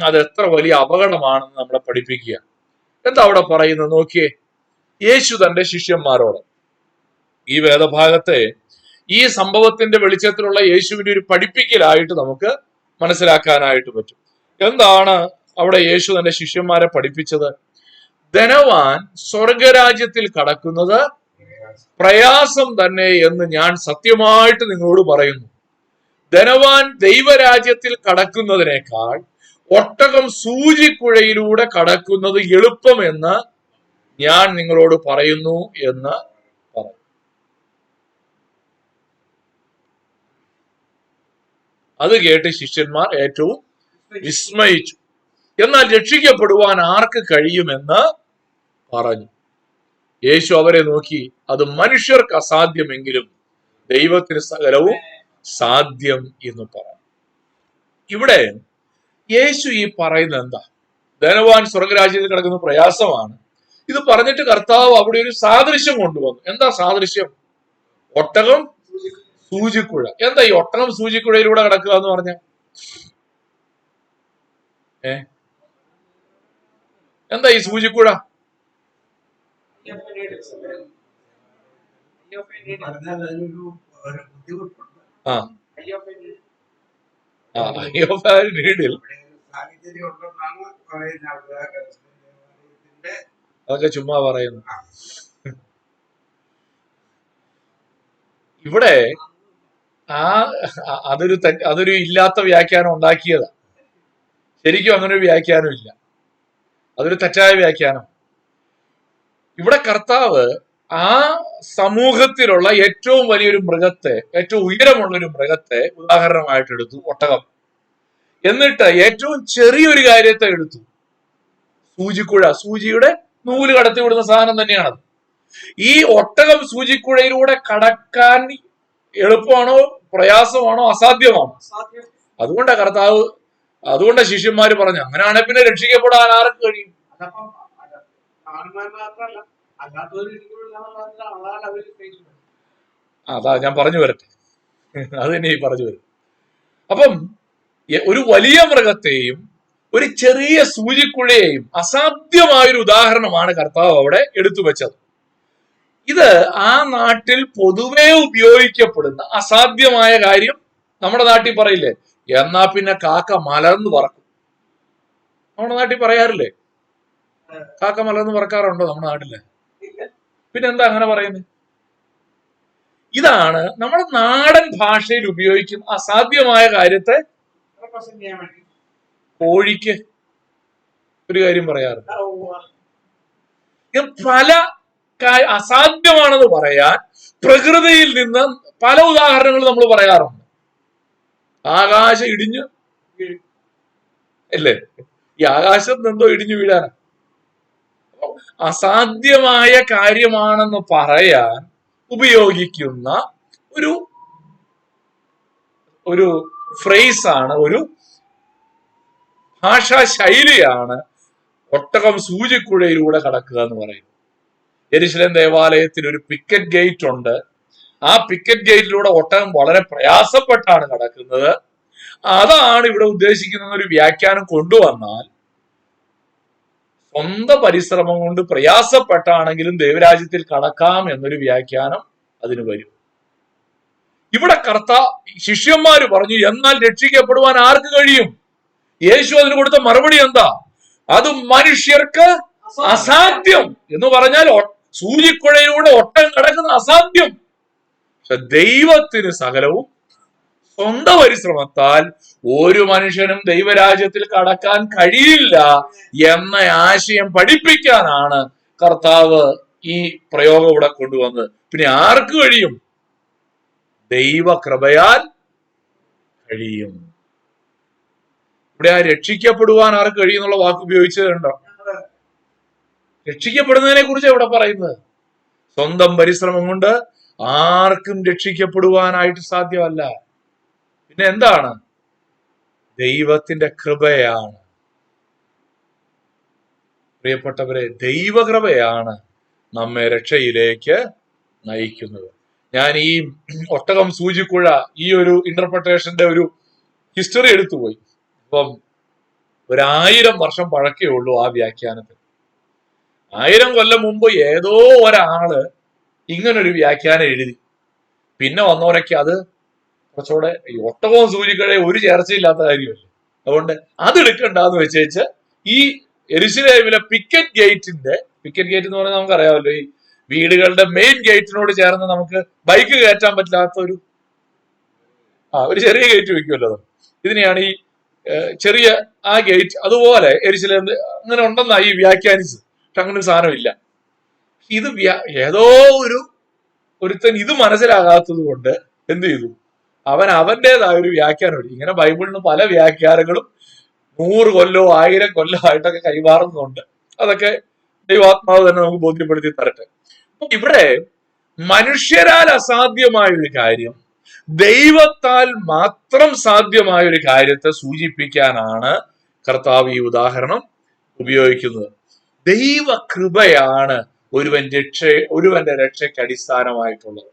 അത് എത്ര വലിയ അപകടമാണെന്ന് നമ്മളെ പഠിപ്പിക്കുക. എന്താ അവിടെ പറയുന്നത് നോക്കിയേ. യേശു തന്റെ ശിഷ്യന്മാരോട്, ഈ വേദഭാഗത്തെ ഈ സംഭവത്തിന്റെ വെളിച്ചത്തിലുള്ള യേശുവിന്റെ ഒരു പഠിപ്പിക്കലായിട്ട് നമുക്ക് മനസ്സിലാക്കാനായിട്ട് പറ്റും. എന്താണ് അവിടെ യേശു തന്റെ ശിഷ്യന്മാരെ പഠിപ്പിച്ചത്? ധനവാൻ സ്വർഗരാജ്യത്തിൽ കടക്കുന്നത് പ്രയാസം തന്നെ എന്ന് ഞാൻ സത്യമായിട്ട് നിങ്ങളോട് പറയുന്നു. ധനവാൻ ദൈവരാജ്യത്തിൽ കടക്കുന്നതിനേക്കാൾ ഒട്ടകം സൂചിക്കുഴയിലൂടെ കടക്കുന്നത് എളുപ്പമെന്ന് ഞാൻ നിങ്ങളോട് പറയുന്നു എന്ന് പറഞ്ഞു. അത് കേട്ട് ശിഷ്യന്മാർ ഏറ്റവും വിസ്മയിച്ചു. എന്നാൽ രക്ഷിക്കപ്പെടുവാൻ ആർക്ക് കഴിയുമെന്ന് പറഞ്ഞു. യേശു അവരെ നോക്കി, അത് മനുഷ്യർക്ക് അസാധ്യമെങ്കിലും ദൈവത്തിന് സകലവും സാധ്യം എന്ന് പറഞ്ഞു. ഇവിടെ യേശു ഈ പറയുന്നത് എന്താ? ധനവാൻ സ്വർഗരാജ്യത്തിൽ കിടക്കുന്ന പ്രയാസമാണ്. ഇത് പറഞ്ഞിട്ട് കർത്താവ് അവിടെ ഒരു സാദൃശ്യം കൊണ്ടുവന്നു. എന്താ സാദൃശ്യം? ഒട്ടകം സൂചിക്കുഴ. എന്താ ഈ ഒട്ടകം സൂചിക്കുഴയിലൂടെ കിടക്കുക എന്ന് പറഞ്ഞ? എന്താ ഈ സൂചിക്കുഴ? നീഡിൽ അതൊക്കെ ചുമ്മാ പറയുന്നു. ഇവിടെ അതൊരു ഇല്ലാത്ത വ്യാഖ്യാനം ഉണ്ടാക്കിയതാ. ശരിക്കും അങ്ങനെ ഒരു വ്യാഖ്യാനം ഇല്ല, അതൊരു തെറ്റായ വ്യാഖ്യാനം. ഇവിടെ കർത്താവ് ആ സമൂഹത്തിലുള്ള ഏറ്റവും വലിയൊരു മൃഗത്തെ, ഏറ്റവും ഉയരമുള്ള ഒരു മൃഗത്തെ ഉദാഹരണമായിട്ട് എടുത്തു, ഒട്ടകം. എന്നിട്ട് ഏറ്റവും ചെറിയൊരു കാര്യത്തെ എടുത്തു, സൂചിക്കുഴ. സൂചിയുടെ നൂല് കടത്തിവിടുന്ന സാധനം തന്നെയാണത്. ഈ ഒട്ടകം സൂചിക്കുഴയിലൂടെ കടക്കാൻ എളുപ്പമാണോ, പ്രയാസമാണോ, അസാധ്യമാണോ? അതുകൊണ്ടാ കർത്താവ്, അതുകൊണ്ടാ ശിഷ്യന്മാര് പറഞ്ഞു, അങ്ങനെയാണെങ്കിൽ പിന്നെ രക്ഷിക്കപ്പെടാൻ ആർക്ക് കഴിയും? അതാ ഞാൻ പറഞ്ഞു വരട്ടെ, അത് തന്നെ പറഞ്ഞു വരും. അപ്പം ഒരു വലിയ മൃഗത്തെയും ഒരു ചെറിയ സൂചിക്കുഴയെയും അസാധ്യമായൊരു ഉദാഹരണമാണ് കർത്താവ് അവിടെ എടുത്തു വെച്ചത്. ഇത് ആ നാട്ടിൽ പൊതുവെ ഉപയോഗിക്കപ്പെടുന്ന അസാധ്യമായ കാര്യം. നമ്മുടെ നാട്ടിൽ പറയില്ലേ, എന്നാ പിന്നെ കാക്ക മലർന്ന് പറക്കും. നമ്മുടെ നാട്ടിൽ പറയാറില്ലേ? കാക്ക മലർന്ന് പറക്കാറുണ്ടോ നമ്മുടെ നാട്ടില്? പിന്നെന്താ അങ്ങനെ പറയുന്നത്? ഇതാണ് നമ്മുടെ നാടൻ ഭാഷയിൽ ഉപയോഗിക്കുന്ന അസാധ്യമായ കാര്യത്തെ കോഴിക്ക് ഒരു കാര്യം പറയാറുണ്ട്. പല അസാധ്യമാണെന്ന് പറയാൻ പ്രകൃതിയിൽ നിന്ന് പല ഉദാഹരണങ്ങൾ നമ്മൾ പറയാറുണ്ട്. ആകാശം ഇടിഞ്ഞു അല്ലേ? ഈ ആകാശത്ത് എന്തോ ഇടിഞ്ഞു വീഴാനാ. അസാധ്യമായ കാര്യമാണെന്ന് പറയാൻ ഉപയോഗിക്കുന്ന ഒരു ഒരു ഫ്രേസാണ്, ഒരു ഭാഷാ ശൈലിയാണ് ഒട്ടകം സൂചിക്കുഴയിലൂടെ കടക്കുക എന്ന് പറയുന്നത്. യെരുശലേം ദേവാലയത്തിൽ ഒരു പിക്കറ്റ് ഗേറ്റ് ഉണ്ട്. ആ പിക്കറ്റ് ഗേറ്റിലൂടെ ഒട്ടകം വളരെ പ്രയാസപ്പെട്ടാണ് കടക്കുന്നത്. അതാണ് ഇവിടെ ഉദ്ദേശിക്കുന്ന ഒരു വ്യാഖ്യാനം കൊണ്ടുവന്നാൽ സ്വന്തം പരിശ്രമം കൊണ്ട് പ്രയാസപ്പെട്ടാണെങ്കിലും ദൈവരാജ്യത്തിൽ കടക്കാം എന്നൊരു വ്യാഖ്യാനം അതിന് വരും. ഇവിടെ ശിഷ്യന്മാര് പറഞ്ഞു, എന്നാൽ രക്ഷിക്കപ്പെടുവാൻ ആർക്ക് കഴിയും? യേശു അതിന് കൊടുത്ത മറുപടി എന്താ? അത് മനുഷ്യർക്ക് അസാധ്യം എന്ന് പറഞ്ഞാൽ സൂചിക്കുഴയിലൂടെ ഒട്ടകം കടക്കുന്ന അസാധ്യം. പക്ഷെ ദൈവത്തിന് സകലവും സ്വന്തം പരിശ്രമത്താൽ ഒരു മനുഷ്യനും ദൈവരാജ്യത്തിൽ കടക്കാൻ കഴിയില്ല എന്ന ആശയം പഠിപ്പിക്കാനാണ് കർത്താവ് ഈ പ്രയോഗം ഇവിടെ കൊണ്ടുവന്നത്. പിന്നെ ആർക്ക് കഴിയും? ദൈവകൃപയാൽ കഴിയും. ഇവിടെ ആ രക്ഷിക്കപ്പെടുവാൻ ആർക്ക് കഴിയുന്നുള്ള വാക്ക് ഉപയോഗിച്ചതുണ്ടോ? രക്ഷിക്കപ്പെടുന്നതിനെ കുറിച്ച് ഇവിടെ പറയുന്നത്. സ്വന്തം പരിശ്രമം കൊണ്ട് ആർക്കും രക്ഷിക്കപ്പെടുവാനായിട്ട് സാധ്യമല്ല. പിന്നെ എന്താണ്? ദൈവത്തിന്റെ കൃപയാണ്. പ്രിയപ്പെട്ടവരെ, ദൈവകൃപയാണ് നമ്മെ രക്ഷയിലേക്ക് നയിക്കുന്നത്. ഞാൻ ഈ ഒട്ടകം സൂചിക്കുഴ ഈ ഒരു ഇന്റർപ്രിട്ടേഷന്റെ ഒരു ഹിസ്റ്ററി എടുത്തുപോയി. അപ്പം 1000 വർഷം പഴക്കേ ഉള്ളൂ ആ വ്യാഖ്യാനത്തിൽ. 1000 കൊല്ലം മുമ്പ് ഏതോ ഒരാള് ഇങ്ങനൊരു വ്യാഖ്യാനം എഴുതി. പിന്നെ വന്നവരൊക്കെ അത് കുറച്ചുകൂടെ ഈ ഒട്ടകവും സൂചിക്കുഴ ഒരു ചേർച്ചയില്ലാത്ത കാര്യമല്ലേ, അതുകൊണ്ട് അത് എടുക്കണ്ടെന്ന് വെച്ചേച്ച് ഈ യെരുശലേമിലെ പിക്കറ്റ് ഗേറ്റ് എന്ന് പറഞ്ഞാൽ നമുക്കറിയാമല്ലോ, ഈ വീടുകളുടെ മെയിൻ ഗേറ്റിനോട് ചേർന്ന് നമുക്ക് ബൈക്ക് കയറ്റാൻ പറ്റാത്ത ഒരു ചെറിയ ഗേറ്റ് വെക്കുമല്ലോ. ഇതിനെയാണ് ഈ ചെറിയ ആ ഗേറ്റ്. അതുപോലെ യെരുശലേം അങ്ങനെ ഉണ്ടെന്നായി വ്യാഖ്യാനിച്ച്. പക്ഷെ അങ്ങനെ ഒരു സാധനമില്ല. ഇത് ഏതോ ഒരുത്തൻ ഇത് മനസ്സിലാകാത്തത് കൊണ്ട് എന്ത് ചെയ്തു? അവന്റേതായ ഒരു വ്യാഖ്യാനം എടുത്തു. ഇങ്ങനെ ബൈബിളിന് പല വ്യാഖ്യാനങ്ങളും 100 കൊല്ലോ 1000 കൊല്ലോ ആയിട്ടൊക്കെ കൈമാറുന്നുണ്ട്. അതൊക്കെ ദൈവാത്മാവ് തന്നെ നമുക്ക് ബോധ്യപ്പെടുത്തി തരട്ടെ. അപ്പൊ ഇവിടെ മനുഷ്യരാൽ അസാധ്യമായ ഒരു കാര്യം ദൈവത്താൽ മാത്രം സാധ്യമായ ഒരു കാര്യത്തെ സൂചിപ്പിക്കാനാണ് കർത്താവ് ഈ ഉദാഹരണം ഉപയോഗിക്കുന്നത്. ദൈവകൃപയാണ് ഒരുവന്റെ രക്ഷയ്ക്ക് അടിസ്ഥാനമായിട്ടുള്ളത്.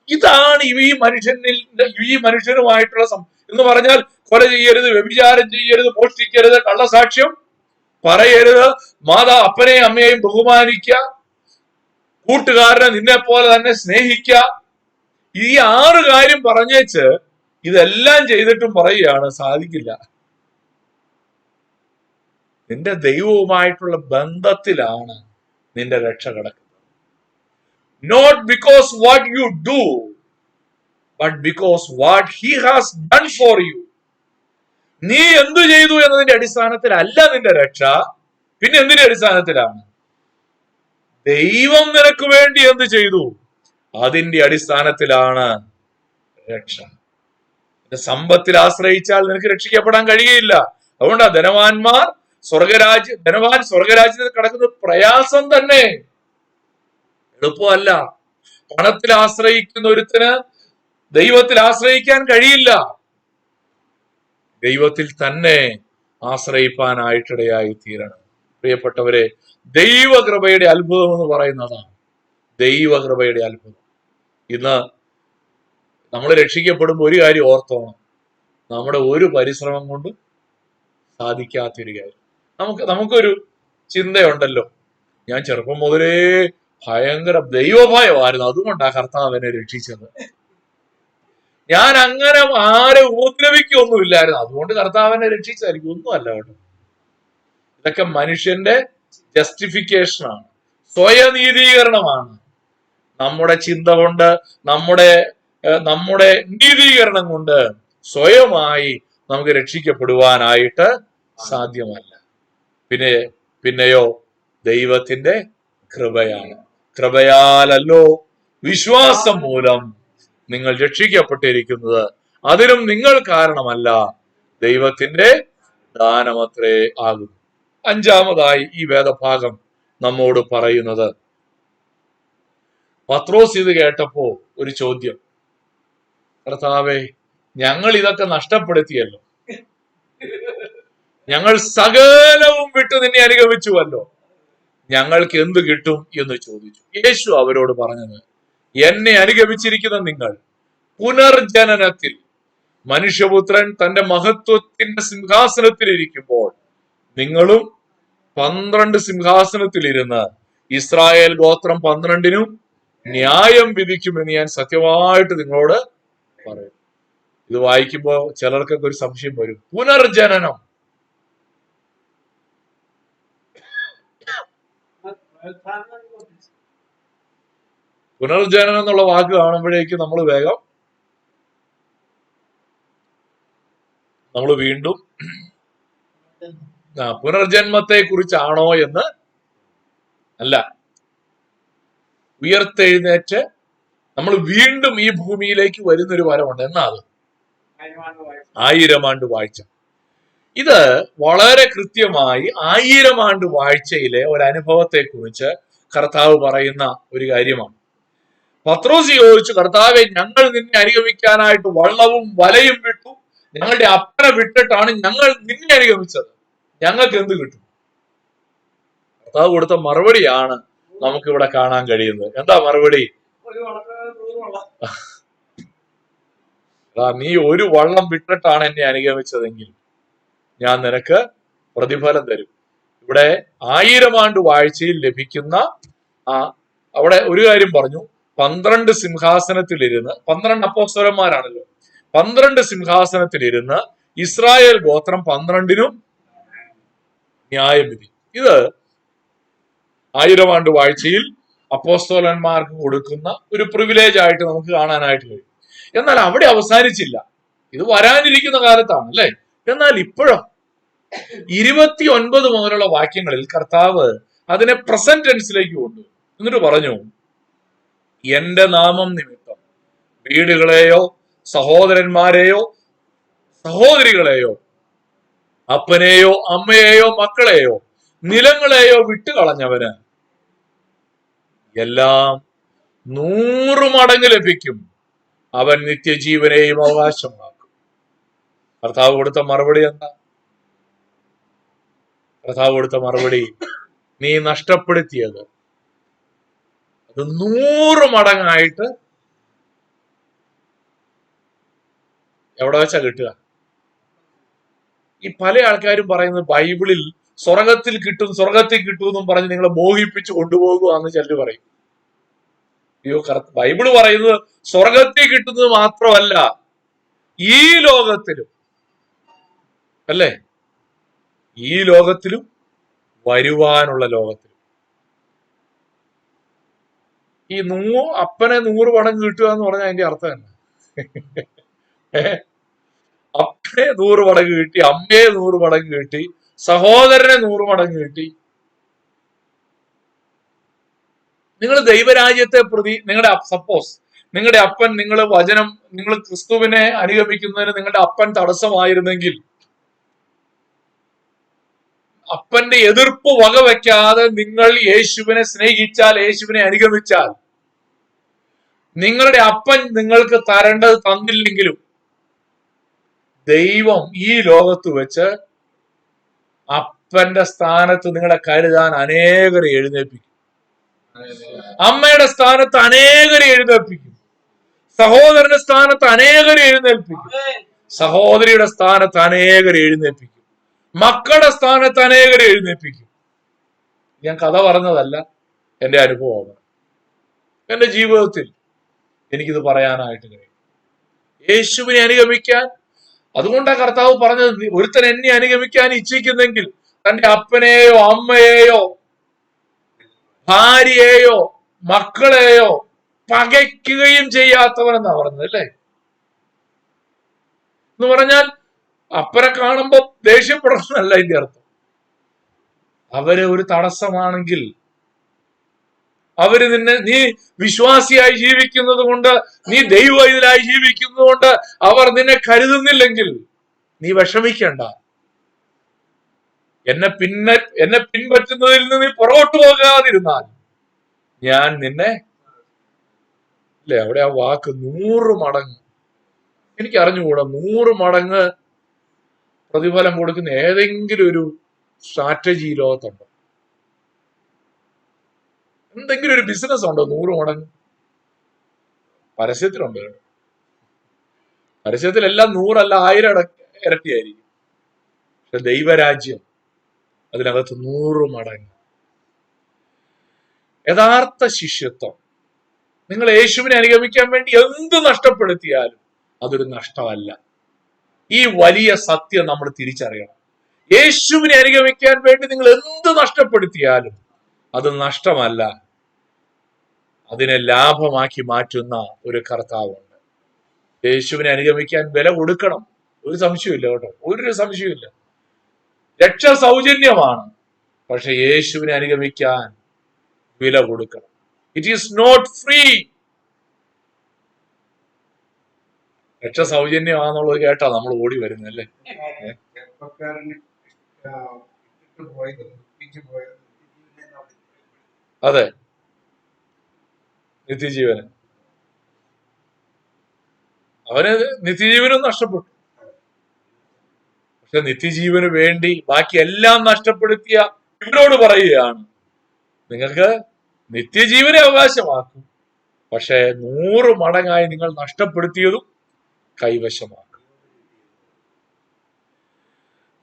ഇതാണ് ഈ മനുഷ്യനുമായിട്ടുള്ള എന്ന് പറഞ്ഞാൽ കൊല ചെയ്യരുത്, വ്യഭിചാരം ചെയ്യരുത്, മോഷ്ടിക്കരുത്, കള്ളസാക്ഷ്യം പറയരുത്, അപ്പനെയും അമ്മയെയും ബഹുമാനിക്കുക, കൂട്ടുകാരനെ നിന്നെ പോലെ തന്നെ സ്നേഹിക്കുക. ഈ 6 കാര്യം പറഞ്ഞേച്ച് ഇതെല്ലാം ചെയ്തിട്ടും പറയുകയാണ് സാധിക്കില്ല. നിന്റെ ദൈവവുമായിട്ടുള്ള ബന്ധത്തിലാണ് നിന്റെ രക്ഷ കിടക്കുന്നത്. Not because what you do, but because what he has done for you. നീ എന്തു ചെയ്തു എന്നതിന്റെ അടിസ്ഥാനത്തിലല്ല നിന്റെ രക്ഷ. പിന്നെ എന്തിന്റെ അടിസ്ഥാനത്തിലാണ്? ദൈവം നിനക്ക് വേണ്ടി എന്ത് ചെയ്തു അതിന്റെ അടിസ്ഥാനത്തിലാണ് രക്ഷ. സമ്പത്തിൽ ആശ്രയിച്ചാൽ നിനക്ക് രക്ഷിക്കപ്പെടാൻ കഴിയുകയില്ല. അതുകൊണ്ടാ ധനവാൻ സ്വർഗരാജ്യത്തിൽ കിടക്കുന്നത് പ്രയാസം തന്നെ, എളുപ്പമല്ല. പണത്തിൽ ആശ്രയിക്കുന്ന ഒരുത്തിന് ദൈവത്തിൽ ആശ്രയിക്കാൻ കഴിയില്ല. ദൈവത്തിൽ തന്നെ ആശ്രയിപ്പാനായിട്ടിടയായി തീരണം. പ്രിയപ്പെട്ടവരെ, ദൈവകൃപയുടെ അത്ഭുതം എന്ന് പറയുന്നതാണ്. ദൈവകൃപയുടെ അത്ഭുതം. ഇന്ന് നമ്മൾ രക്ഷിക്കപ്പെടുമ്പോൾ ഒരു കാര്യം ഓർത്തോണം, നമ്മുടെ ഒരു പരിശ്രമം കൊണ്ടും സാധിക്കാത്തൊരു കാര്യം. നമുക്കൊരു ചിന്തയുണ്ടല്ലോ, ഞാൻ ചെറുപ്പം മുതലേ ഭയങ്കര ദൈവഭയമായിരുന്നു, അതുകൊണ്ടാണ് കർത്താവ് എന്നെ രക്ഷിച്ചത്. ഞാൻ അങ്ങനെ ആരെ ഉപദ്രവിക്കൊന്നുമില്ലായിരുന്നു, അതുകൊണ്ട് കർത്താവ് എന്നെ രക്ഷിച്ചായിരിക്കും. ഒന്നുമല്ല കേട്ടോ. ഇതൊക്കെ മനുഷ്യന്റെ ജസ്റ്റിഫിക്കേഷനാണ്, സ്വയനീതീകരണമാണ്. നമ്മുടെ ചിന്ത കൊണ്ട്, നമ്മുടെ നീതീകരണം കൊണ്ട് സ്വയമായി നമുക്ക് രക്ഷിക്കപ്പെടുവാനായിട്ട് സാധ്യമല്ല. പിന്നെയോ ദൈവത്തിന്റെ കൃപയാണ്. കൃപയാലല്ലോ വിശ്വാസം മൂലം നിങ്ങൾ രക്ഷിക്കപ്പെട്ടിരിക്കുന്നത്, അതിനും നിങ്ങൾ കാരണമല്ല, ദൈവത്തിന്റെ ദാനമത്രേ ആകുന്നു. അഞ്ചാമതായി ഈ വേദഭാഗം നമ്മോട് പറയുന്നത്, പത്രോസ് ഇത് കേട്ടപ്പോ ഒരു ചോദ്യം, കർത്താവേ, ഞങ്ങൾ ഇതൊക്കെ നഷ്ടപ്പെടുത്തിയല്ലോ, ഞങ്ങൾ സകലവും വിട്ടു നിന്നെ അനുഗമിച്ചുവല്ലോ, ഞങ്ങൾക്ക് എന്ത് കിട്ടും എന്ന് ചോദിച്ചു. യേശു അവരോട് പറഞ്ഞത്, എന്നെ അനുഗമിച്ചിരിക്കുന്ന നിങ്ങൾ പുനർജനനത്തിൽ മനുഷ്യപുത്രൻ തന്റെ മഹത്വത്തിന്റെ സിംഹാസനത്തിൽ ഇരിക്കുമ്പോൾ നിങ്ങളും 12 സിംഹാസനത്തിലിരുന്ന് ഇസ്രായേൽ ഗോത്രം 12നും ന്യായം വിധിക്കുമെന്ന് ഞാൻ സത്യമായിട്ട് നിങ്ങളോട് പറയും. ഇത് വായിക്കുമ്പോ ചിലർക്കൊക്കെ ഒരു സംശയം വരും. പുനർജനനം, പുനർജനനം എന്നുള്ള വാക്ക് കാണുമ്പോഴേക്കും നമ്മൾ വീണ്ടും പുനർജന്മത്തെ കുറിച്ചാണോ എന്ന് അല്ല, ഉയർത്തെഴുന്നേറ്റ് നമ്മൾ വീണ്ടും ഈ ഭൂമിയിലേക്ക് വരുന്നൊരു വരവുണ്ട്. എന്നാ അത് 1000 ആണ്ട് വാഴ്ച. ഇത് വളരെ കൃത്യമായി 1000 ആണ്ട് വാഴ്ചയിലെ ഒരു അനുഭവത്തെ കുറിച്ച് കർത്താവ് പറയുന്ന ഒരു കാര്യമാണ്. പത്രോസ് ചോദിച്ചു, കർത്താവെ, ഞങ്ങൾ നിന്നെ അനുഗമിക്കാനായിട്ട് വള്ളവും വലയും വിട്ടു, ഞങ്ങളുടെ അപ്പനെ വിട്ടിട്ടാണ് ഞങ്ങൾ നിന്നെ അനുഗമിച്ചത്, ഞങ്ങൾക്ക് എന്ത് കിട്ടും? കർത്താവ് കൊടുത്ത മറുപടിയാണ് നമുക്കിവിടെ കാണാൻ കഴിയുന്നത്. എന്താ മറുപടി? നീ ഒരു വള്ളം വിട്ടിട്ടാണ് എന്നെ അനുഗമിച്ചതെങ്കിൽ ഞാൻ നിനക്ക് പ്രതിഫലം തരും. ഇവിടെ 1000 ആണ്ട് വാഴ്ചയിൽ ലഭിക്കുന്ന അവിടെ ഒരു കാര്യം പറഞ്ഞു, 12 സിംഹാസനത്തിലിരുന്ന്, 12 അപ്പോസ്തലന്മാരാണല്ലോ, 12 സിംഹാസനത്തിലിരുന്ന് ഇസ്രായേൽ ഗോത്രം 12നും ന്യായം വിധി. ഇത് 1000 ആണ്ട് വാഴ്ചയിൽ അപ്പോസ്തലന്മാർക്ക് കൊടുക്കുന്ന ഒരു പ്രിവിലേജ് ആയിട്ട് നമുക്ക് കാണാനായിട്ട് കഴിയും. എന്നാൽ അവിടെ അവസാനിച്ചില്ല, ഇത് വരാനിരിക്കുന്ന കാലത്താണ് അല്ലെ. എന്നാൽ ഇപ്പോഴും 29 മുതലുള്ള വാക്യങ്ങളിൽ കർത്താവ് അതിനെ പ്രസന്റ് ടെൻസിലേക്ക് കൊണ്ടുവന്നു. എന്നിട്ട് പറഞ്ഞു, എന്റെ നാമം നിമിത്തം വീടുകളെയോ സഹോദരന്മാരെയോ സഹോദരികളെയോ അപ്പനെയോ അമ്മയെയോ മക്കളെയോ നിലങ്ങളെയോ വിട്ടുകളഞ്ഞവന് എല്ലാം 100 മടങ്ങ് ലഭിക്കും, അവൻ നിത്യജീവനെയും അവകാശമാക്കും. കർത്താവ് കൊടുത്ത മറുപടി എന്താ? കർത്താവ് കൊടുത്ത മറുപടി, നീ നഷ്ടപ്പെടുത്തിയത് അത് 100 മടങ്ങായിട്ട് എവിടെ വെച്ചാ കിട്ടുക? ഈ പല ആൾക്കാരും പറയുന്നത് ബൈബിളിൽ സ്വർഗത്തിൽ കിട്ടും എന്നും പറഞ്ഞ് നിങ്ങളെ മോഹിപ്പിച്ച് കൊണ്ടുപോകുകയെന്ന് ചിലർ പറയും. അയ്യോ, ബൈബിള് പറയുന്നത് സ്വർഗത്തിൽ കിട്ടുന്നത് മാത്രമല്ല, ഈ ലോകത്തിലും അല്ലേ, ഈ ലോകത്തിലും വരുവാനുള്ള ലോകത്തിലും. ഈ അപ്പനെ 100 മടങ്ങ് കിട്ടുക എന്ന് പറഞ്ഞാൽ അതിന്റെ അർത്ഥം തന്നെ അപ്പനെ 100 മടങ്ങ് കിട്ടി, അമ്മയെ 100 മടങ്ങ് കിട്ടി, സഹോദരനെ 100 മടങ്ങ് കിട്ടി. നിങ്ങൾ ദൈവരാജ്യത്തെ പ്രതി സപ്പോസ് നിങ്ങളുടെ അപ്പൻ, നിങ്ങൾ ക്രിസ്തുവിനെ അനുഗമിക്കുന്നതിന് നിങ്ങളുടെ അപ്പൻ തടസ്സമായിരുന്നെങ്കിൽ, അപ്പന്റെ എതിർപ്പ് വകവെക്കാതെ നിങ്ങൾ യേശുവിനെ സ്നേഹിച്ചാൽ, യേശുവിനെ അനുഗമിച്ചാൽ, നിങ്ങളുടെ അപ്പൻ നിങ്ങൾക്ക് തരേണ്ടത് തന്നില്ലെങ്കിലും ദൈവം ഈ ലോകത്ത് വെച്ച് അപ്പന്റെ സ്ഥാനത്ത് നിങ്ങളെ കരുതാൻ അനേകരെ എഴുന്നേൽപ്പിക്കും. അമ്മയുടെ സ്ഥാനത്ത് അനേകരെ എഴുന്നേൽപ്പിക്കും. സഹോദരന്റെ സ്ഥാനത്ത് അനേകരെ എഴുന്നേൽപ്പിക്കും. സഹോദരിയുടെ സ്ഥാനത്ത് അനേകരെ എഴുന്നേൽപ്പിക്കും. മക്കളുടെ സ്ഥാനത്ത് അനേകരെ എഴുന്നേൽപ്പിക്കും. ഞാൻ കഥ പറഞ്ഞതല്ല, എന്റെ അനുഭവമാണ്. എന്റെ ജീവിതത്തിൽ എനിക്കിത് പറയാനായിട്ട് കഴിയും. യേശുവിനെ അനുഗമിക്കാൻ, അതുകൊണ്ടാണ് കർത്താവ് പറഞ്ഞത്, ഒരുത്തൻ എന്നെ അനുഗമിക്കാൻ ഇച്ഛിക്കുന്നെങ്കിൽ തന്റെ അപ്പനെയോ അമ്മയെയോ ഭാര്യയെയോ മക്കളെയോ പകയ്ക്കുകയും ചെയ്യാത്തവൻ എന്നാ പറഞ്ഞത് അല്ലേ? എന്ന് പറഞ്ഞാൽ അപ്പനെ കാണുമ്പോ ദേഷ്യപ്പെടണമെന്നല്ല ഇതിന്റെ അർത്ഥം. അവര് ഒരു തടസ്സമാണെങ്കിൽ, അവര് നീ വിശ്വാസിയായി ജീവിക്കുന്നത് കൊണ്ട്, നീ ദൈവത്തിലായി ജീവിക്കുന്നത് കൊണ്ട് അവർ നിന്നെ കരുതുന്നില്ലെങ്കിൽ നീ വിഷമിക്കണ്ട. എന്നെ പിൻപറ്റുന്നതിൽ നിന്ന് നീ പുറകോട്ട് പോകാതിരുന്നാൽ ഞാൻ നിന്നെ, അല്ലെ അവിടെ ആ വാക്ക് 100 മടങ്ങ്, എനിക്ക് അറിഞ്ഞുകൂടാ 100 മടങ്ങ് പ്രതിഫലം കൊടുക്കുന്ന ഏതെങ്കിലും ഒരു സ്ട്രാറ്റജി ലോകത്തുണ്ടോ? എന്തെങ്കിലും ഒരു ബിസിനസ് ഉണ്ടോ 100 മടങ്ങ്? പരസ്യത്തിലുണ്ട്. പരസ്യത്തിലെല്ലാം 100 അല്ല 1000 ഇരട്ടിയായിരിക്കും. പക്ഷെ ദൈവരാജ്യം അതിനകത്ത് 100 മടങ്ങ്. യഥാർത്ഥ ശിഷ്യത്വം, നിങ്ങൾ യേശുവിനെ അനുഗമിക്കാൻ വേണ്ടി എന്ത് നഷ്ടപ്പെടുത്തിയാലും അതൊരു നഷ്ടമല്ല. ഈ വലിയ സത്യം നമ്മൾ തിരിച്ചറിയണം. യേശുവിനെ അനുഗമിക്കാൻ വേണ്ടി നിങ്ങൾ എന്ത് നഷ്ടപ്പെടുത്തിയാലും അത് നഷ്ടമല്ല, അതിനെ ലാഭമാക്കി മാറ്റുന്ന ഒരു കർത്താവുണ്ട്. യേശുവിനെ അനുഗമിക്കാൻ വില കൊടുക്കണം, ഒരു സംശയമില്ല കേട്ടോ, ഒരു സംശയമില്ല. രക്ഷ സൗജന്യമാണ്, പക്ഷെ യേശുവിനെ അനുഗമിക്കാൻ വില കൊടുക്കണം. It is not free. രക്ഷ സൗജന്യമാണെന്നുള്ളത് കേട്ടാ നമ്മൾ ഓടി വരുന്നല്ലേ. അതെ, നിത്യജീവന്, അവന് നിത്യജീവനും നഷ്ടപ്പെട്ടു. പക്ഷെ നിത്യജീവന് വേണ്ടി ബാക്കി എല്ലാം നഷ്ടപ്പെടുത്തിയ ഇവരോട് പറയുകയാണ്, നിങ്ങൾക്ക് നിത്യജീവനെ അവകാശമാക്കും, പക്ഷെ 100 മടങ്ങായി നിങ്ങൾ നഷ്ടപ്പെടുത്തിയതും കൈവശമാക്കും.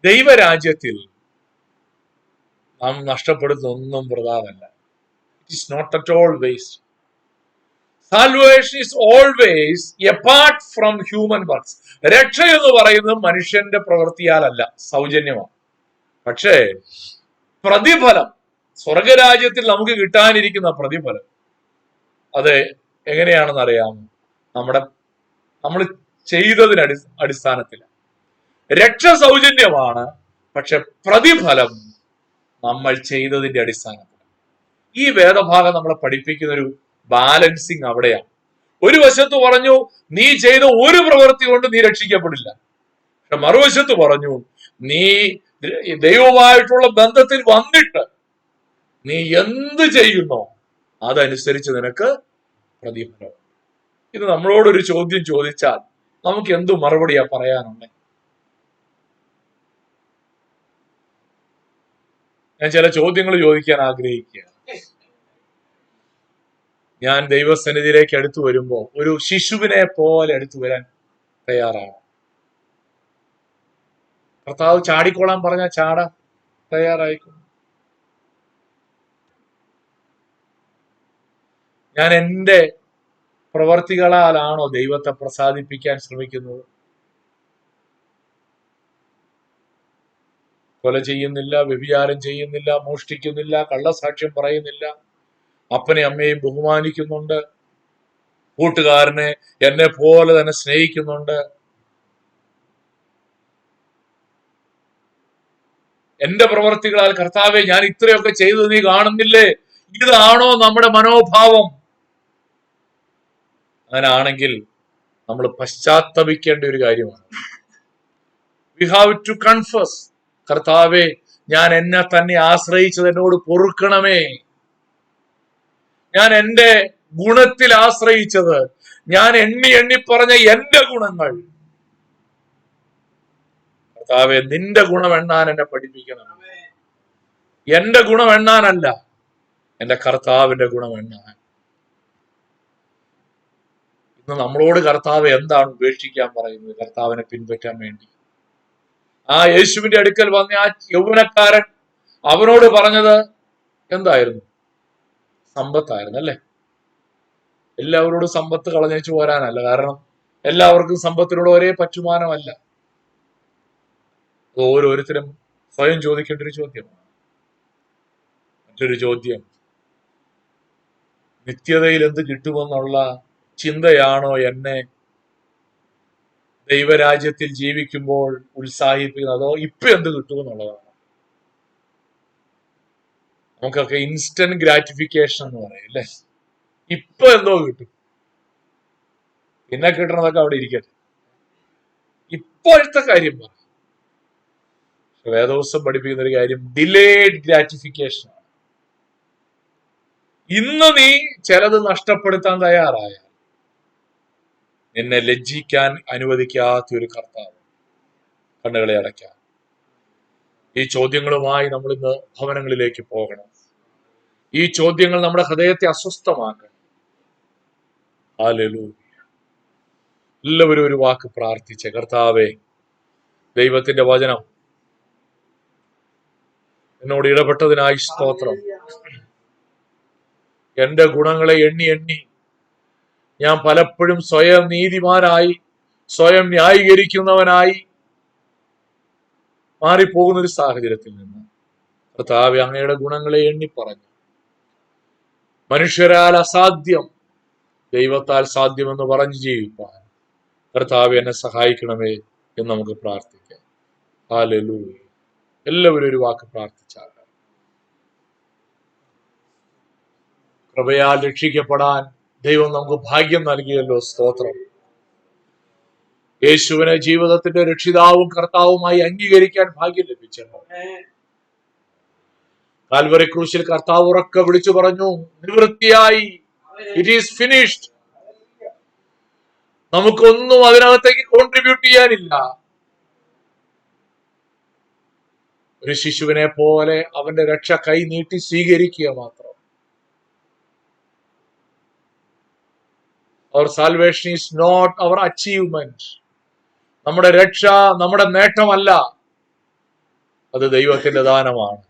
ദൈവരാജ്യത്തിൽ നാം നഷ്ടപ്പെടുന്ന ഒന്നും വൃഥാവല്ല. It is not at all waste. Salvation is always apart from human works. രക്ഷ എന്ന് പറയുന്നത് മനുഷ്യന്റെ പ്രവൃത്തിയാലല്ല, സൗജന്യമാണ്. പക്ഷേ പ്രതിഫലം, സ്വർഗരാജ്യത്തിൽ നമുക്ക് കിട്ടാനിരിക്കുന്ന പ്രതിഫലം, അത് എങ്ങനെയാണെന്ന് അറിയാമോ? നമ്മൾ ചെയ്തതിന് അടിസ്ഥാനത്തിൽ. രക്ഷ സൗജന്യമാണ്, പക്ഷെ പ്രതിഫലം നമ്മൾ ചെയ്തതിന്റെ അടിസ്ഥാനത്തിൽ. ഈ വേദഭാഗം നമ്മളെ പഠിപ്പിക്കുന്ന ഒരു ബാലൻസിങ് അവിടെയാണ്. ഒരു വശത്ത് പറഞ്ഞു നീ ചെയ്ത ഒരു പ്രവൃത്തി കൊണ്ട് നീ രക്ഷിക്കപ്പെടില്ല, പക്ഷെ മറുവശത്ത് പറഞ്ഞു നീ ദൈവവുമായിട്ടുള്ള ബന്ധത്തിൽ വന്നിട്ട് നീ എന്ത് ചെയ്യുന്നോ അതനുസരിച്ച് നിനക്ക് പ്രതിഫലം. ഇത് നമ്മളോടൊരു ചോദ്യം ചോദിച്ചാൽ നമുക്ക് എന്തു മറുപടിയാ പറയാനുണ്ട്? ഞാൻ ചില ചോദ്യങ്ങൾ ചോദിക്കാൻ ആഗ്രഹിക്കുകയാണ്. ഞാൻ ദൈവസന്നിധിയിലേക്ക് അടുത്തു വരുമ്പോൾ ഒരു ശിശുവിനെ പോലെ അടുത്തു വരാൻ തയ്യാറാണ്. കർത്താവ് ചാടിക്കോളാൻ പറഞ്ഞ ചാടാൻ തയ്യാറായിക്കും. ഞാൻ എൻ്റെ പ്രവർത്തികളാലാണോ ദൈവത്തെ പ്രസാദിപ്പിക്കാൻ ശ്രമിക്കുന്നത്? കൊല ചെയ്യുന്നില്ല, വ്യഭിചാരം ചെയ്യുന്നില്ല, മോഷ്ടിക്കുന്നില്ല, കള്ളസാക്ഷ്യം പറയുന്നില്ല, അപ്പനെ അമ്മയും ബഹുമാനിക്കുന്നുണ്ട്, കൂട്ടുകാരനെ എന്നെ പോലെ തന്നെ സ്നേഹിക്കുന്നുണ്ട്. എന്റെ പ്രവർത്തികളാൽ കർത്താവെ ഞാൻ ഇത്രയൊക്കെ ചെയ്തത് നീ കാണുന്നില്ലേ? ഇതാണോ നമ്മുടെ മനോഭാവം? അങ്ങനാണെങ്കിൽ നമ്മൾ പശ്ചാത്തപിക്കേണ്ട ഒരു കാര്യമാണ്. വി ഹാവ് ടു കൺഫസ്, കർത്താവെ ഞാൻ എന്നെ തന്നെ ആശ്രയിച്ചത് എന്നോട് പൊറുക്കണമേ. ഞാൻ എന്റെ ഗുണത്തിൽ ആശ്രയിച്ചത്, ഞാൻ എണ്ണി പറഞ്ഞ എന്റെ ഗുണങ്ങൾ, കർത്താവെ നിന്റെ ഗുണം എണ്ണാൻ എന്നെ പഠിപ്പിക്കണം. എന്റെ ഗുണം എണ്ണാനല്ല, എന്റെ കർത്താവിന്റെ ഗുണം എണ്ണാൻ. ഇന്ന് നമ്മളോട് കർത്താവ് എന്താണ് ഉപേക്ഷിക്കാൻ പറയുന്നത്? കർത്താവിനെ പിൻപറ്റാൻ വേണ്ടി. ആ യേശുവിന്റെ അടുക്കൽ വന്ന ആ യൗവനക്കാരൻ അവനോട് പറഞ്ഞത് എന്തായിരുന്നു? സമ്പത്തായിരുന്നു അല്ലേ? എല്ലാവരോടും സമ്പത്ത് കളഞ്ഞേച്ചു പോരാനല്ല, കാരണം എല്ലാവർക്കും സമ്പത്തിനോട് ഒരേ പറ്റുമാനമല്ല. അത് ഓരോരുത്തരും സ്വയം ചോദിക്കേണ്ട ഒരു ചോദ്യമാണ്. മറ്റൊരു ചോദ്യം, നിത്യതയിൽ എന്ത് കിട്ടുമെന്നുള്ള ചിന്തയാണോ എന്നെ ദൈവരാജ്യത്തിൽ ജീവിക്കുമ്പോൾ ഉത്സാഹിപ്പിക്കുന്നത്, അതോ ഇപ്പൊ എന്ത് കിട്ടുമെന്നുള്ളതാണ്? നമുക്കൊക്കെ ഇൻസ്റ്റന്റ് ഗ്രാറ്റിഫിക്കേഷൻ എന്ന് പറയും അല്ലേ? ഇപ്പൊ എന്തോ കിട്ടും, പിന്നെ കിട്ടണതൊക്കെ അവിടെ ഇരിക്കട്ടെ, ഇപ്പോഴത്തെ കാര്യം പറ. വേദോസം പഠിപ്പിക്കുന്ന ഒരു കാര്യം ഡിലേഡ് ഗ്രാറ്റിഫിക്കേഷൻ ആണ്. ഇന്ന് നീ ചിലത് നഷ്ടപ്പെടുത്താൻ തയ്യാറായാൽ നിന്നെ ലജ്ജിക്കാൻ അനുവദിക്കാത്ത ഒരു കർത്താവ്. കണ്ണുകളെ അടയ്ക്കാം. ഈ ചോദ്യങ്ങളുമായി നമ്മൾ ഇന്ന് ഭവനങ്ങളിലേക്ക് പോകണം. ഈ ചോദ്യങ്ങൾ നമ്മുടെ ഹൃദയത്തെ അസ്വസ്ഥമാക്കണം. ഹല്ലേലൂയ. എല്ലാവരും ഒരു വാക്ക് പ്രാർത്ഥിച്ച കർത്താവേ, ദൈവത്തിന്റെ വചനം എന്നോട് ഇടപെട്ടതിനായി സ്തോത്രം. എന്റെ ഗുണങ്ങളെ എണ്ണി എണ്ണി ഞാൻ പലപ്പോഴും സ്വയം നീതിമാനായി, സ്വയം ന്യായീകരിക്കുന്നവനായി മാറിപ്പോകുന്ന ഒരു സാഹചര്യത്തിൽ നിന്ന് കർത്താവേ, അങ്ങയുടെ ഗുണങ്ങളെ എണ്ണി പറഞ്ഞു. മനുഷ്യരാൽ അസാധ്യം ദൈവത്താൽ സാധ്യമെന്ന് പറഞ്ഞു ജീവിപ്പാൻ കർത്താവേ എന്നെ സഹായിക്കണമേ എന്ന് നമുക്ക് പ്രാർത്ഥിക്കാം. ഹല്ലേലൂയ. എല്ലാവരും ഒരു വാക്ക് പ്രാർത്ഥിച്ചാൽ. കൃപയാൽ രക്ഷിക്കപ്പെടാൻ ദൈവം നമുക്ക് ഭാഗ്യം നൽകിയല്ലോ, സ്തോത്രം. യേശുവിനെ ജീവിതത്തിന്റെ രക്ഷിതാവും കർത്താവുമായി അംഗീകരിക്കാൻ ഭാഗ്യം ലഭിച്ചല്ലോ. കാൽവറി ക്രൂശിൽ കർത്താവ് ഉറക്കെ വിളിച്ചു പറഞ്ഞു, നിവൃത്തിയായി, ഇറ്റ് ഈസ് ഫിനിഷ്ഡ്. നമുക്കൊന്നും അതിനകത്തേക്ക് കോൺട്രിബ്യൂട്ട് ചെയ്യാനില്ല. ഒരു ശിശുവിനെ പോലെ അവന്റെ രക്ഷ കൈ നീട്ടി സ്വീകരിക്കുക മാത്രം. Our salvation is not our achievement. നമ്മുടെ രക്ഷ നമ്മുടെ നേട്ടമല്ല, അത് ദൈവത്തിന്റെ ദാനമാണ്.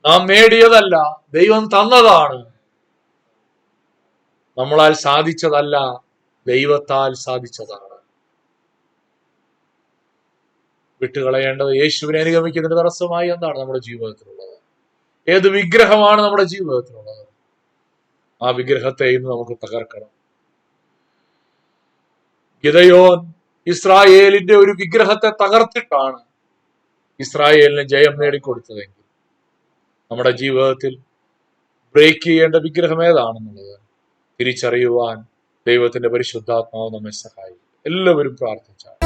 നാം നേടിയതല്ല, ദൈവം തന്നതാണ്. നമ്മളാൽ സാധിച്ചതല്ല, ദൈവത്താൽ സാധിച്ചതാണ്. വിട്ടുകളയേണ്ടത് യേശുവിനെ അനുഗമിക്കുന്നതിന് തടസ്സമായി എന്താണ് നമ്മുടെ ജീവിതത്തിലുള്ളത്? ഏത് വിഗ്രഹമാണ് നമ്മുടെ ജീവിതത്തിലുള്ളത്? ആ വിഗ്രഹത്തെ ഇന്ന് നമുക്ക് തകർക്കണം. ഗിദെയോൻ ഇസ്രായേലിന്റെ ഒരു വിഗ്രഹത്തെ തകർത്തിട്ടാണ് ഇസ്രായേലിന് ജയം നേടിക്കൊടുത്തതെങ്കിൽ നമ്മുടെ ജീവിതത്തിൽ ബ്രേക്ക് ചെയ്യേണ്ട വിഗ്രഹം ഏതാണെന്നുള്ളത് തിരിച്ചറിയുവാൻ ദൈവത്തിന്റെ പരിശുദ്ധാത്മാവ് നമ്മെ സഹായിക്കും. എല്ലാവരും പ്രാർത്ഥിച്ചാൽ.